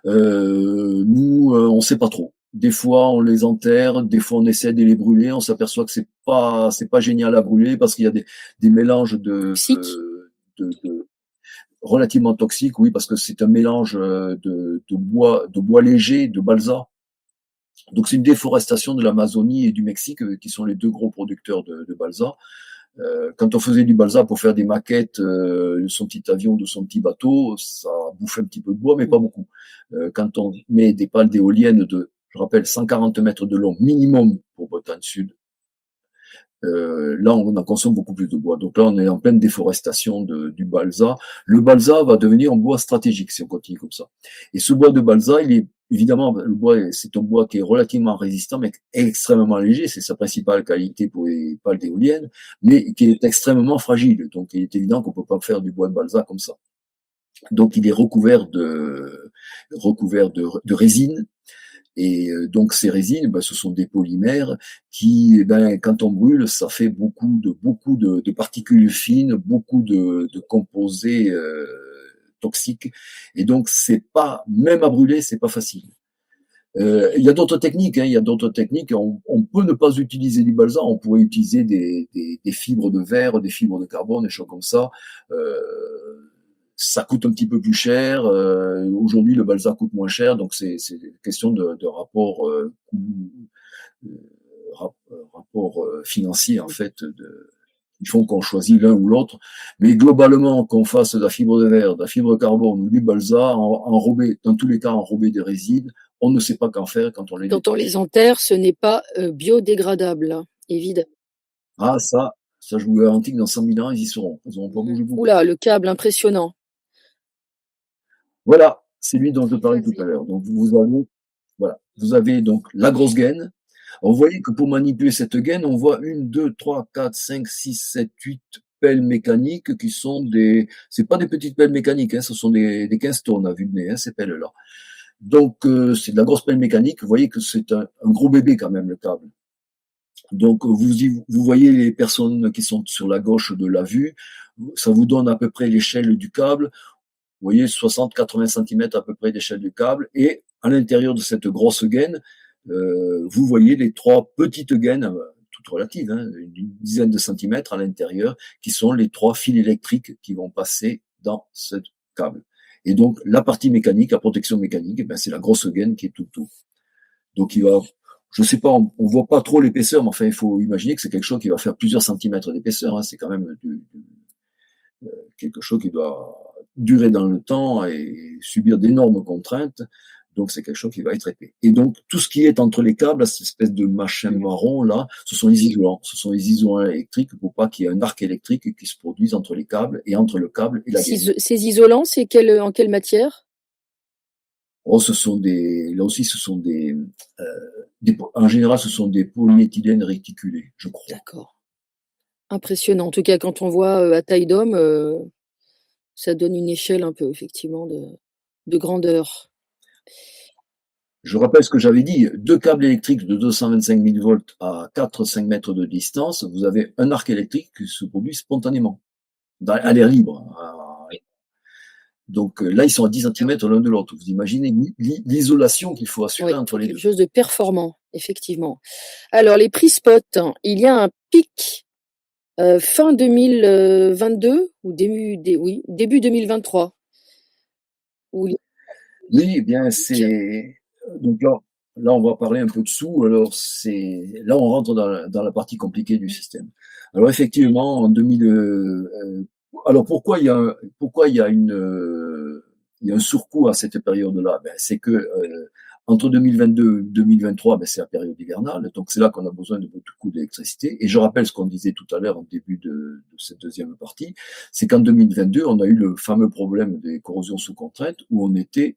Nous, on sait pas trop. Des fois, on les enterre, des fois, on essaie de les brûler. On s'aperçoit que c'est pas génial à brûler parce qu'il y a des mélanges de relativement toxique, oui, parce que c'est un mélange de bois léger, de balsa. Donc c'est une déforestation de l'Amazonie et du Mexique, qui sont les deux gros producteurs de balsa. Quand on faisait du balsa pour faire des maquettes de son petit avion, de son petit bateau, ça bouffait un petit peu de bois, mais pas beaucoup. Quand on met des pales d'éoliennes de, je rappelle, 140 mètres de long minimum pour Bretagne Sud, là, on en consomme beaucoup plus de bois. Donc là, on est en pleine déforestation du balsa. Le balsa va devenir un bois stratégique si on continue comme ça. Et ce bois de balsa, il est évidemment, le bois, c'est un bois qui est relativement résistant, mais extrêmement léger. C'est sa principale qualité pour les pales d'éoliennes, mais qui est extrêmement fragile. Donc, il est évident qu'on peut pas faire du bois de balsa comme ça. Donc, il est recouvert de résine. Et donc ces résines, ben, ce sont des polymères qui, ben, quand on brûle, ça fait beaucoup de particules fines, beaucoup de composés toxiques. Et donc c'est pas, même à brûler, c'est pas facile. Il y a d'autres techniques, hein, il y a d'autres techniques. On peut ne pas utiliser du balsa, on pourrait utiliser des fibres de verre, des fibres de carbone, des choses comme ça. Ça coûte un petit peu plus cher. Aujourd'hui, le balsa coûte moins cher, donc c'est une question de rapport, rapport financier en fait. Ils font qu'on choisit l'un ou l'autre, mais globalement qu'on fasse de la fibre de verre, de la fibre de carbone ou du balsa, enrobé, dans tous les cas enrobé des résidus, on ne sait pas qu'en faire quand on les Quand on les enterre, ce n'est pas biodégradable, hein, évidemment. Ah ça je vous garantis que dans 100 000 ans, ils y seront. Ils n'auront pas bougé beaucoup. Oula, le câble impressionnant. Voilà, c'est lui dont je parlais tout à l'heure. Donc vous avez donc la grosse gaine. Alors, vous voyez que pour manipuler cette gaine, on voit 1, 2, 3, 4, 5, 6, 7, 8 pelles mécaniques qui sont c'est pas des petites pelles mécaniques, hein, ce sont des 15 tonnes à vue de nez, hein, ces pelles-là. Donc c'est de la grosse pelle mécanique. Vous voyez que c'est un gros bébé quand même, le câble. Donc vous voyez les personnes qui sont sur la gauche de la vue, ça vous donne à peu près l'échelle du câble. Vous voyez 60-80 cm à peu près d'échelle du câble, et à l'intérieur de cette grosse gaine, vous voyez les 3 petites gaines, toutes relatives, hein, d'une dizaine de centimètres à l'intérieur, qui sont les 3 fils électriques qui vont passer dans ce câble. Et donc la partie mécanique, la protection mécanique, ben, c'est la grosse gaine qui est tout autour. Donc il va, je sais pas, on voit pas trop l'épaisseur, mais enfin il faut imaginer que c'est quelque chose qui va faire plusieurs centimètres d'épaisseur, hein, c'est quand même quelque chose qui doit durer dans le temps et subir d'énormes contraintes. Donc c'est quelque chose qui va être épais. Et donc tout ce qui est entre les câbles, cette espèce de machin marron là, ce sont les isolants. Ce sont les isolants électriques pour pas qu'il y ait un arc électrique qui se produise entre les câbles et entre le câble et la gaine. Ces isolants, c'est en quelle matière? Oh, là aussi, en général, ce sont des polyéthylènes réticulés, je crois. D'accord. Impressionnant. En tout cas, quand on voit à taille d'homme, ça donne une échelle un peu, effectivement, de grandeur. Je rappelle ce que j'avais dit, 2 câbles électriques de 225 000 volts à 4-5 mètres de distance, vous avez un arc électrique qui se produit spontanément, à l'air libre. Donc là, ils sont à 10 cm l'un de l'autre. Vous imaginez l'isolation qu'il faut assurer entre les deux. Quelque chose de performant, effectivement. Alors, les prix spot, il y a un pic fin 2022 ou début 2023. Oui, eh bien donc là on va parler un peu de sous. Alors là on rentre dans la partie compliquée du système. Alors effectivement en 2000 alors pourquoi il y a il y a un surcoût à cette période-là? Ben, c'est que entre 2022 et 2023, ben, c'est la période hivernale, donc c'est là qu'on a besoin de beaucoup d'électricité. Et je rappelle ce qu'on disait tout à l'heure en début de cette deuxième partie, c'est qu'en 2022, on a eu le fameux problème des corrosions sous contrainte où on était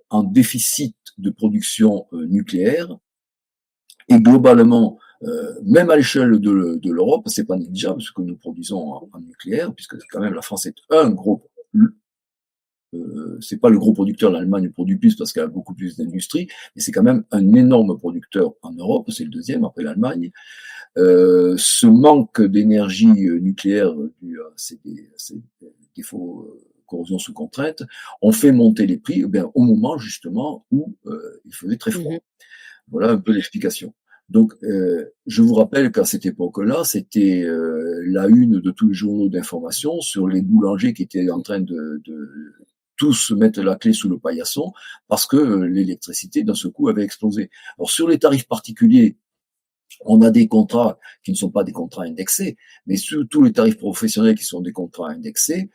en déficit de production nucléaire, et globalement, même à l'échelle de l'Europe, c'est pas négligeable ce que nous produisons en nucléaire, puisque quand même la France est un gros, c'est pas le gros producteur, l'Allemagne produit plus parce qu'elle a beaucoup plus d'industrie, mais c'est quand même un énorme producteur en Europe, c'est le deuxième après l'Allemagne. Ce manque d'énergie nucléaire dû à ces défauts corrosion sous contrainte, ont fait monter les prix au moment justement où il faisait très froid. Voilà un peu l'explication. Donc, je vous rappelle qu'à cette époque-là, c'était la une de tous les journaux d'information sur les boulangers qui étaient en train de tous mettre la clé sous le paillasson parce que l'électricité, d'un seul coup, avait explosé. Alors, sur les tarifs particuliers, on a des contrats qui ne sont pas des contrats indexés, mais sur tous les tarifs professionnels qui sont des contrats indexés,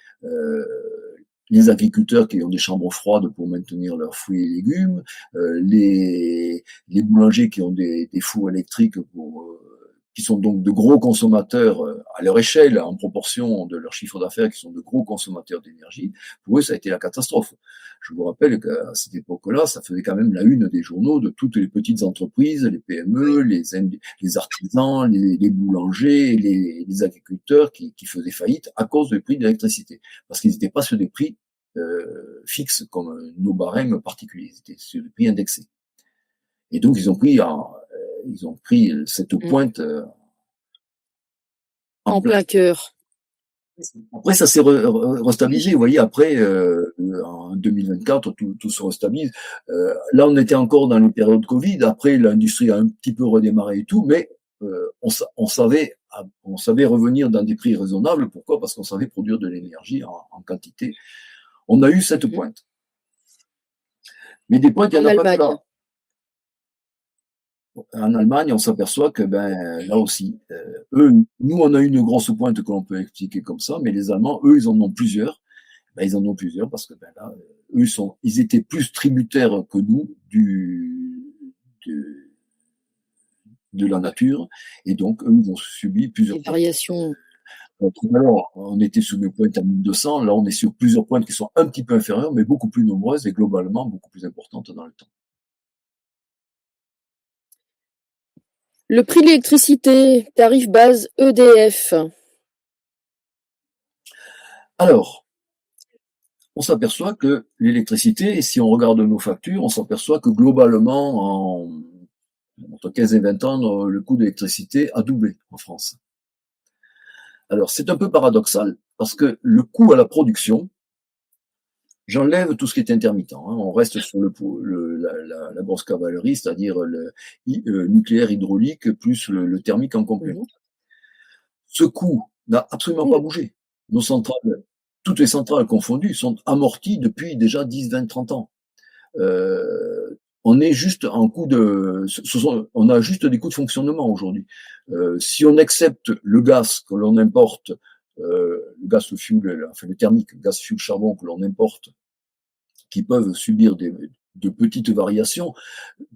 les agriculteurs qui ont des chambres froides pour maintenir leurs fruits et légumes, les boulangers qui ont des fours électriques qui sont donc de gros consommateurs à leur échelle, en proportion de leur chiffre d'affaires, qui sont de gros consommateurs d'énergie, pour eux, ça a été la catastrophe. Je vous rappelle qu'à cette époque-là, ça faisait quand même la une des journaux de toutes les petites entreprises, les PME, les artisans, les boulangers, les agriculteurs qui faisaient faillite à cause du prix de l'électricité. Parce qu'ils n'étaient pas sur des prix fixes comme nos barèmes particuliers, ils étaient sur des prix indexés. Et donc, ils ont pris cette pointe en plein cœur. Après, ça s'est restabilisé. Vous voyez, après, en 2024, tout se restabilise. Là, on était encore dans les périodes Covid. Après, l'industrie a un petit peu redémarré et tout, mais on savait revenir dans des prix raisonnables. Pourquoi? Parce qu'on savait produire de l'énergie en quantité. On a eu cette pointe. Mais des pointes, il n'y en a pas que là. En Allemagne, on s'aperçoit que là aussi, nous, on a une grosse pointe que l'on peut expliquer comme ça, mais les Allemands, eux, ils en ont plusieurs. Ils en ont plusieurs parce que là, eux, ils étaient plus tributaires que nous de la nature, et donc eux, ils ont subi plusieurs variations. Alors, on était sur une pointe à 1200, là, on est sur plusieurs pointes qui sont un petit peu inférieures, mais beaucoup plus nombreuses et globalement beaucoup plus importantes dans le temps. Le prix de l'électricité, tarif base EDF. Alors, on s'aperçoit que l'électricité, et si on regarde nos factures, on s'aperçoit que globalement, entre 15 et 20 ans, le coût de l'électricité a doublé en France. Alors, c'est un peu paradoxal, parce que le coût à la production, j'enlève tout ce qui est intermittent. On reste sur la grosse cavalerie, c'est-à-dire le nucléaire hydraulique plus le thermique en complément. Ce coût n'a absolument pas bougé. Nos centrales, toutes les centrales confondues, sont amorties depuis déjà 10, 20, 30 ans. On est juste en coût on a juste des coûts de fonctionnement aujourd'hui. Si on accepte le gaz que l'on importe, le gaz, le fuel, enfin le thermique, le gaz, fuel, charbon que l'on importe, qui peuvent subir de petites variations.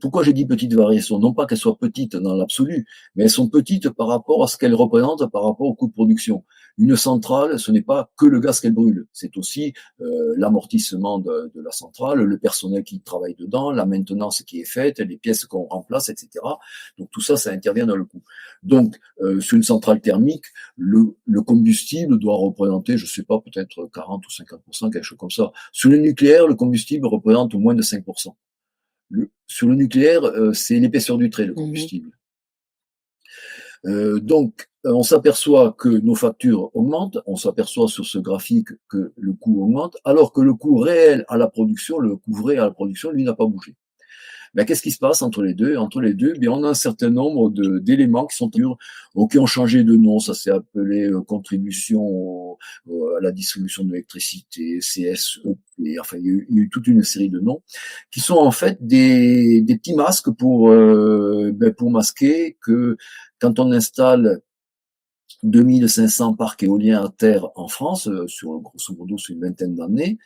Pourquoi j'ai dit petites variations? Non pas qu'elles soient petites dans l'absolu, mais elles sont petites par rapport à ce qu'elles représentent, par rapport au coût de production. Une centrale, ce n'est pas que le gaz qu'elle brûle, c'est aussi l'amortissement de la centrale, le personnel qui travaille dedans, la maintenance qui est faite, les pièces qu'on remplace, etc. Donc tout ça, ça intervient dans le coût. Donc sur une centrale thermique, le combustible doit représenter, je sais pas, peut-être 40 ou 50%, quelque chose comme ça. Sur le nucléaire, le combustible représente moins de 5%. Sur le nucléaire, c'est l'épaisseur du trait, le combustible. Donc, on s'aperçoit que nos factures augmentent, on s'aperçoit sur ce graphique que le coût augmente, alors que le coût réel à la production, le coût vrai à la production, lui, n'a pas bougé. Qu'est-ce qui se passe entre les deux? Entre les deux, on a un certain nombre d'éléments qui ont changé de nom. Ça s'est appelé contribution à la distribution de l'électricité, CSEP, enfin il y a eu toute une série de noms qui sont en fait des petits masques pour masquer que quand on installe 2500 parcs éoliens à terre en France, grosso modo sur une vingtaine d'années,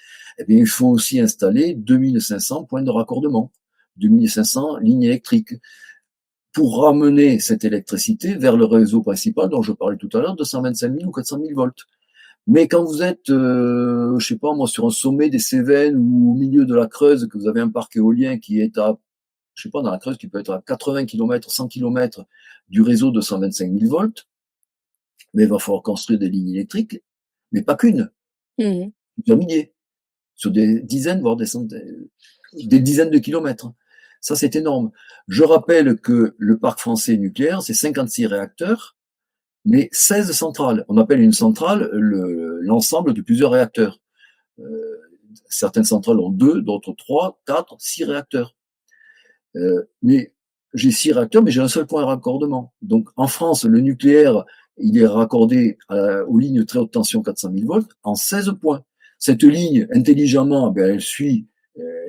il faut aussi installer 2500 points de raccordement. 2500 lignes électriques pour ramener cette électricité vers le réseau principal dont je parlais tout à l'heure de 125 000 ou 400 000 volts. Mais quand vous êtes, je sais pas moi, sur un sommet des Cévennes ou au milieu de la Creuse, que vous avez un parc éolien qui est à, je sais pas, dans la Creuse, qui peut être à 80 km, 100 km du réseau de 125 000 volts, mais il va falloir construire des lignes électriques, mais pas qu'une, plusieurs milliers, sur des dizaines, voire des centaines, des dizaines de kilomètres. Ça, c'est énorme. Je rappelle que le parc français nucléaire, c'est 56 réacteurs, mais 16 centrales. On appelle une centrale l'ensemble de plusieurs réacteurs. Certaines centrales ont 2, d'autres 3, 4, 6 réacteurs. Mais j'ai 6 réacteurs, mais j'ai un seul point de raccordement. Donc, en France, le nucléaire, il est raccordé aux lignes très haute tension 400 000 volts en 16 points. Cette ligne, intelligemment, elle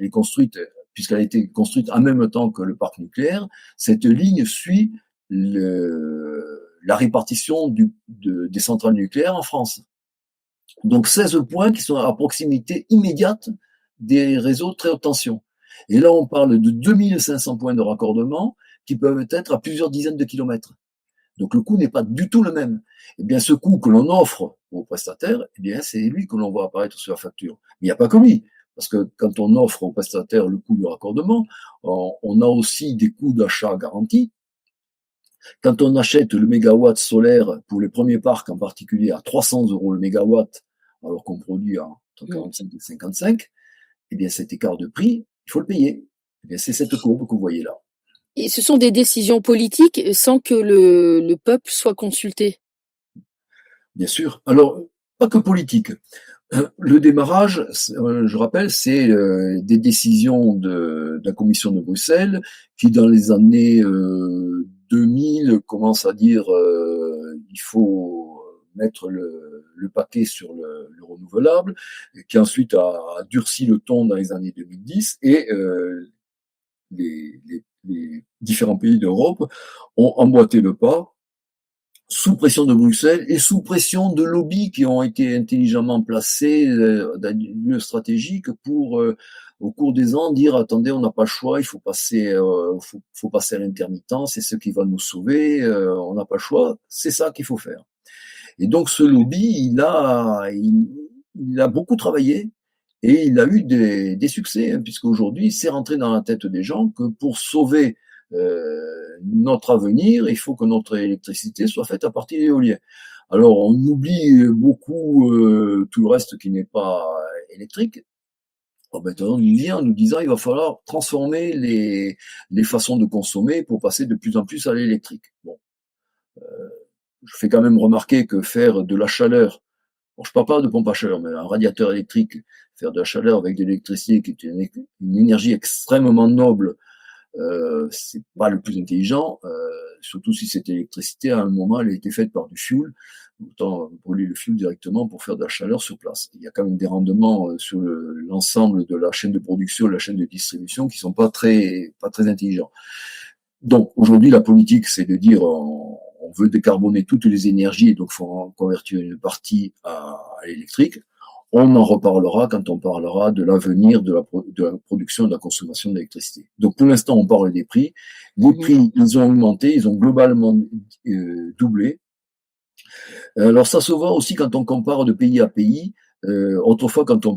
est construite, puisqu'elle a été construite en même temps que le parc nucléaire, cette ligne suit la répartition des centrales nucléaires en France. Donc 16 points qui sont à proximité immédiate des réseaux très haute tension. Et là, on parle de 2500 points de raccordement qui peuvent être à plusieurs dizaines de kilomètres. Donc le coût n'est pas du tout le même. Eh bien, ce coût que l'on offre au prestataire, eh bien, c'est lui que l'on voit apparaître sur la facture. Mais il n'y a pas que lui. Parce que quand on offre au prestataire le coût du raccordement, on a aussi des coûts d'achat garantis. Quand on achète le mégawatt solaire pour les premiers parcs en particulier à 300 euros le mégawatt, alors qu'on produit à entre 45 et 55, eh bien cet écart de prix, il faut le payer. Eh bien, c'est cette courbe que vous voyez là. Et ce sont des décisions politiques sans que le peuple soit consulté. Bien sûr. Alors, pas que politique. Le démarrage, je rappelle, c'est des décisions de la Commission de Bruxelles qui, dans les années 2000, commence à dire il faut mettre le paquet sur le renouvelable, qui ensuite a durci le ton dans les années 2010, et les différents pays d'Europe ont emboîté le pas sous pression de Bruxelles et sous pression de lobbies qui ont été intelligemment placés dans des lieux stratégiques pour, au cours des ans, dire attendez, on n'a pas le choix, il faut passer, faut passer à l'intermittent, c'est ce qui va nous sauver, on n'a pas le choix, c'est ça qu'il faut faire. Et donc ce lobby, il a beaucoup travaillé et il a eu des succès, hein, puisqu'aujourd'hui, c'est rentré dans la tête des gens que pour sauver notre avenir, il faut que notre électricité soit faite à partir d'éolien. Alors, on oublie beaucoup tout le reste qui n'est pas électrique. Oh, ben, on nous vient en nous disant il va falloir transformer les façons de consommer pour passer de plus en plus à l'électrique. Bon, je fais quand même remarquer que faire de la chaleur, bon, je parle pas de pompe à chaleur, mais un radiateur électrique, faire de la chaleur avec de l'électricité, qui est une énergie extrêmement noble, c'est pas le plus intelligent, surtout si cette électricité, à un moment, elle a été faite par du fioul. Autant brûler le fioul directement pour faire de la chaleur sur place. Il y a quand même des rendements sur l'ensemble de la chaîne de production, de la chaîne de distribution, qui sont pas très intelligents. Donc aujourd'hui, la politique, c'est de dire on veut décarboner toutes les énergies et donc il faut convertir une partie à l'électrique. On en reparlera quand on parlera de l'avenir de la production et de la consommation d'électricité. Donc pour l'instant, on parle des prix. Les prix, ils ont augmenté, ils ont globalement doublé. Alors ça se voit aussi quand on compare de pays à pays. Autrefois, quand on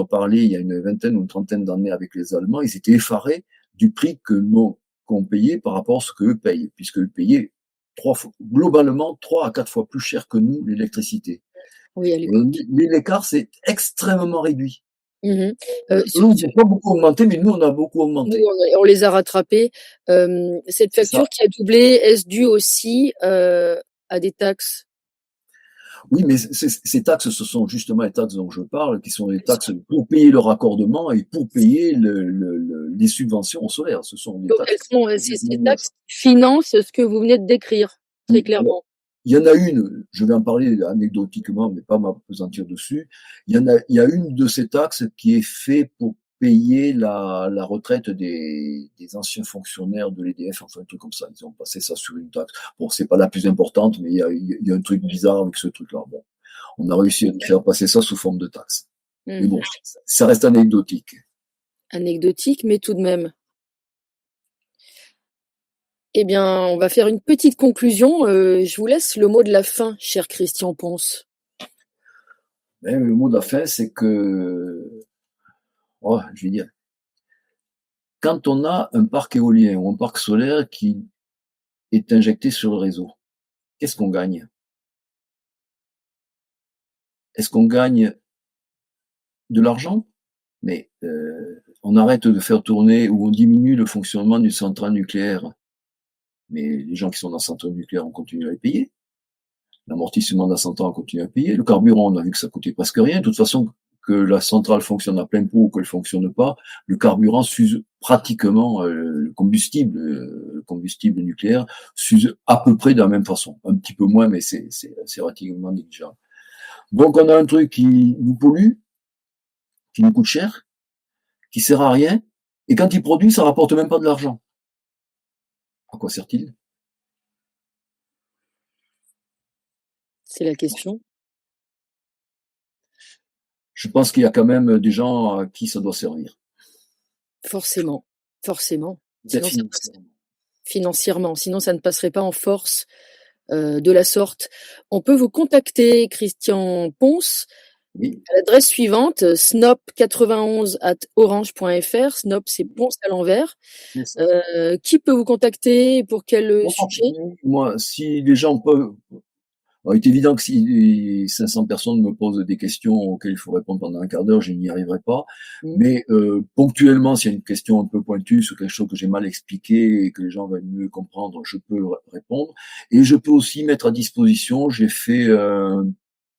parlait il y a une vingtaine ou une trentaine d'années avec les Allemands, ils étaient effarés du prix qu'on payait par rapport à ce qu'eux payent, puisqu'eux payaient globalement 3 à 4 fois plus cher que nous l'électricité. Oui, à l'époque. L'écart, c'est extrêmement réduit. Mmh. Eux, ils n'ont pas beaucoup augmenté, mais nous, on a beaucoup augmenté. Nous, on les a rattrapés. Cette facture qui a doublé, est-ce dû aussi à des taxes? Oui, mais ces taxes, ce sont justement les taxes dont je parle, qui sont les taxes pour payer le raccordement et pour payer les subventions au solaire. Ce sont des Donc taxes. elles sont, ces taxes financent ce que vous venez de décrire, très clairement. Il y en a une, je vais en parler anecdotiquement, mais pas m'appesantir dessus. Il y a une de ces taxes qui est faite pour payer la retraite des anciens fonctionnaires de l'EDF, enfin un truc comme ça. Ils ont passé ça sur une taxe. Bon, c'est pas la plus importante, mais il y a un truc bizarre avec ce truc-là. Bon, on a réussi à faire passer ça sous forme de taxe. Mais bon, ça reste anecdotique. Anecdotique, mais tout de même. Eh bien, on va faire une petite conclusion. Je vous laisse le mot de la fin, cher Christian Ponce. Mais le mot de la fin, c'est que, oh, je vais dire, quand on a un parc éolien ou un parc solaire qui est injecté sur le réseau, qu'est-ce qu'on gagne? Est-ce qu'on gagne de l'argent? Mais on arrête de faire tourner ou on diminue le fonctionnement d'une centrale nucléaire. Mais les gens qui sont dans la centrale nucléaire, on continue à les payer. L'amortissement de la centrale, on continue à payer. Le carburant, on a vu que ça coûtait presque rien. De toute façon, que la centrale fonctionne à plein pot ou qu'elle fonctionne pas, le carburant s'use pratiquement, le combustible nucléaire s'use à peu près de la même façon. Un petit peu moins, mais c'est relativement négligeable. Donc on a un truc qui nous pollue, qui nous coûte cher, qui sert à rien, et quand il produit, ça rapporte même pas de l'argent. À quoi sert-il? C'est la question. Je pense qu'il y a quand même des gens à qui ça doit servir. Forcément, forcément. Sinon, ça passe. financièrement, sinon ça ne passerait pas en force de la sorte. On peut vous contacter, Christian Ponce, Oui, à l'adresse suivante, snop91@orange.fr. Snop, c'est Ponce à l'envers. c'est ça. Qui peut vous contacter et pour quel sujet? Moi, si les gens peuvent, alors, il est évident que si 500 personnes me posent des questions auxquelles il faut répondre pendant un quart d'heure, je n'y arriverai pas. Mmh. Mais ponctuellement, s'il y a une question un peu pointue sur quelque chose que j'ai mal expliqué et que les gens veulent mieux comprendre, je peux répondre. Et je peux aussi mettre à disposition, j'ai fait un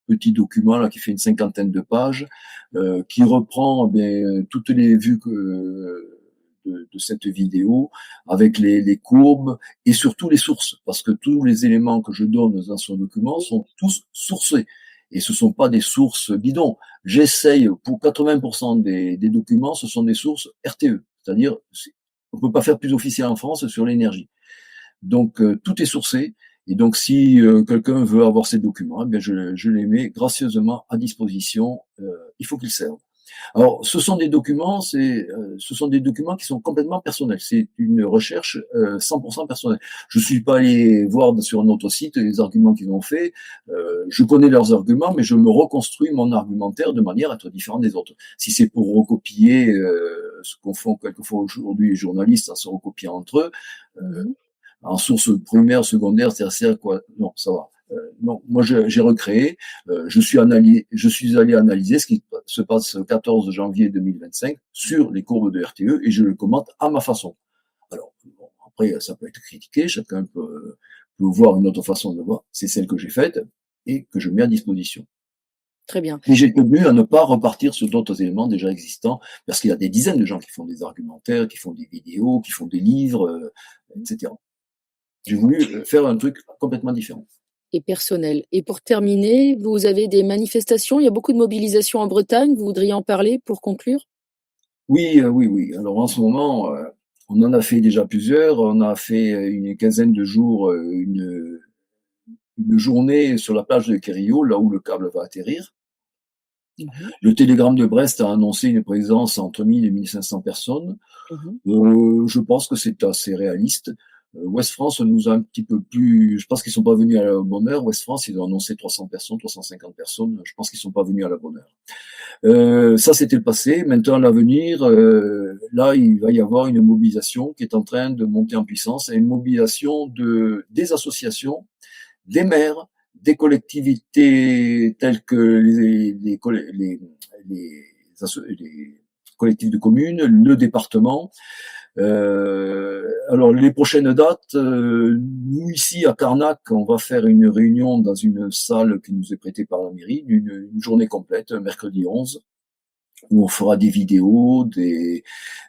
petit document là qui fait une cinquantaine de pages, qui reprend toutes les vues de cette vidéo avec les courbes et surtout les sources, parce que tous les éléments que je donne dans ce document sont tous sourcés. Et ce sont pas des sources bidons. J'essaye, pour 80% des documents, ce sont des sources RTE, c'est-à-dire on peut pas faire plus officiel en France sur l'énergie. Donc tout est sourcé. Et donc si quelqu'un veut avoir ces documents, eh bien je les mets gracieusement à disposition. Il faut qu'ils servent. Alors, ce sont des documents qui sont complètement personnels. C'est une recherche 100% personnelle. Je suis pas allé voir sur notre site les arguments qu'ils ont fait. Je connais leurs arguments, mais je me reconstruis mon argumentaire de manière à être différent des autres. Si c'est pour recopier ce qu'on font quelquefois aujourd'hui les journalistes, en se recopier entre eux, Mmh. en source primaire, secondaire, tertiaire, quoi. Non, ça va. Non, moi j'ai recréé, je suis allé analyser ce qui se passe le 14 janvier 2025 sur les courbes de RTE et je le commente à ma façon. Alors, bon, après, ça peut être critiqué, chacun peut voir une autre façon de voir. C'est celle que j'ai faite et que je mets à disposition. Très bien. Et j'ai tenu à ne pas repartir sur d'autres éléments déjà existants, parce qu'il y a des dizaines de gens qui font des argumentaires, qui font des vidéos, qui font des livres, etc. J'ai voulu faire un truc complètement différent. Et personnel. Et pour terminer, vous avez des manifestations, il y a beaucoup de mobilisations en Bretagne, vous voudriez en parler pour conclure? Oui, oui, oui. Alors en ce moment, on en a fait déjà plusieurs. On a fait une quinzaine de jours, une journée sur la plage de Quérillo, là où le câble va atterrir. Mmh. Le télégramme de Brest a annoncé une présence entre 1000 et 1500 personnes. Mmh. Je pense que c'est assez réaliste. Ouest France nous a un petit peu plus. Je pense qu'ils sont pas venus à la bonne heure. Ouest France, ils ont annoncé 300 personnes, 350 personnes. Je pense qu'ils sont pas venus à la bonne heure. Ça, c'était le passé. Maintenant, l'avenir, là, il va y avoir une mobilisation qui est en train de monter en puissance, et une mobilisation des associations, des maires, des collectivités telles que les collectifs de communes, le département. Alors les prochaines dates, nous ici à Carnac, on va faire une réunion dans une salle qui nous est prêtée par la mairie, une journée complète, mercredi 11, où on fera des vidéos, des,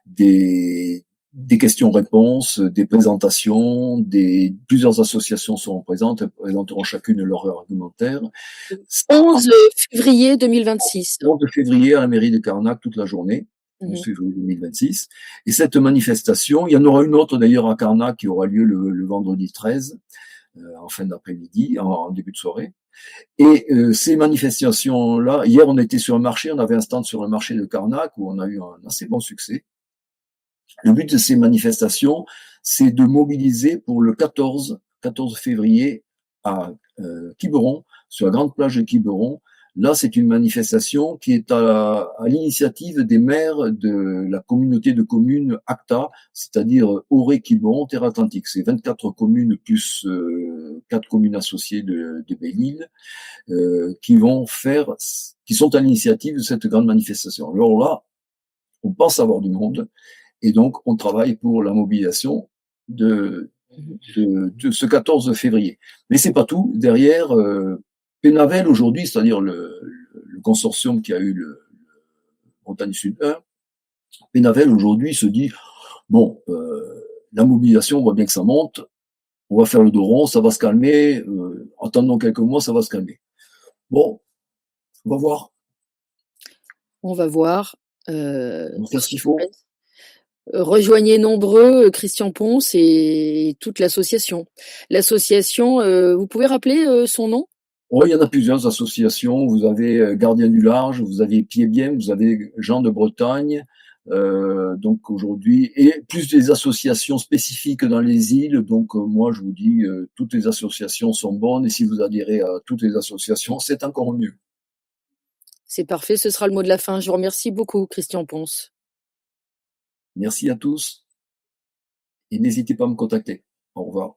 des questions-réponses, des présentations, plusieurs associations seront présentes, présenteront chacune leur argumentaire. 11 février 2026. 11 février à la mairie de Carnac toute la journée. 11 Mmh. février 2026. Et cette manifestation, il y en aura une autre d'ailleurs à Carnac qui aura lieu le vendredi 13, en fin d'après-midi, en début de soirée. Et ces manifestations-là, hier on était sur un marché, on avait un stand sur le marché de Carnac où on a eu un assez bon succès. Le but de ces manifestations, c'est de mobiliser pour le 14 février à Quiberon, sur la grande plage de Quiberon. Là, c'est une manifestation qui est à l'initiative des maires de la communauté de communes ACTA, c'est-à-dire Auray-Quiberon, Terre-Atlantique. C'est 24 communes plus 4 communes associées de Belle-Île qui sont à l'initiative de cette grande manifestation. Alors là, on pense avoir du monde. Et donc, on travaille pour la mobilisation de ce 14 février. Mais c'est pas tout. Derrière, Pénavel aujourd'hui, c'est-à-dire le consortium qui a eu le Bretagne Sud 1, Pénavel aujourd'hui se dit, bon, la mobilisation, on voit bien que ça monte, on va faire le dos rond, ça va se calmer, attendons quelques mois, ça va se calmer. Bon, on va voir. On va voir. On va faire ce qu'il faut. Rejoignez nombreux Christian Ponce et toute l'association. L'association, vous pouvez rappeler son nom? Oui, il y en a plusieurs associations. Vous avez Gardien du Large, vous avez Pied Bien, vous avez Jean de Bretagne, Donc aujourd'hui, et plus des associations spécifiques dans les îles. Donc moi, je vous dis, toutes les associations sont bonnes, et si vous adhérez à toutes les associations, c'est encore mieux. C'est parfait, ce sera le mot de la fin. Je vous remercie beaucoup, Christian Ponce. Merci à tous et n'hésitez pas à me contacter. Au revoir.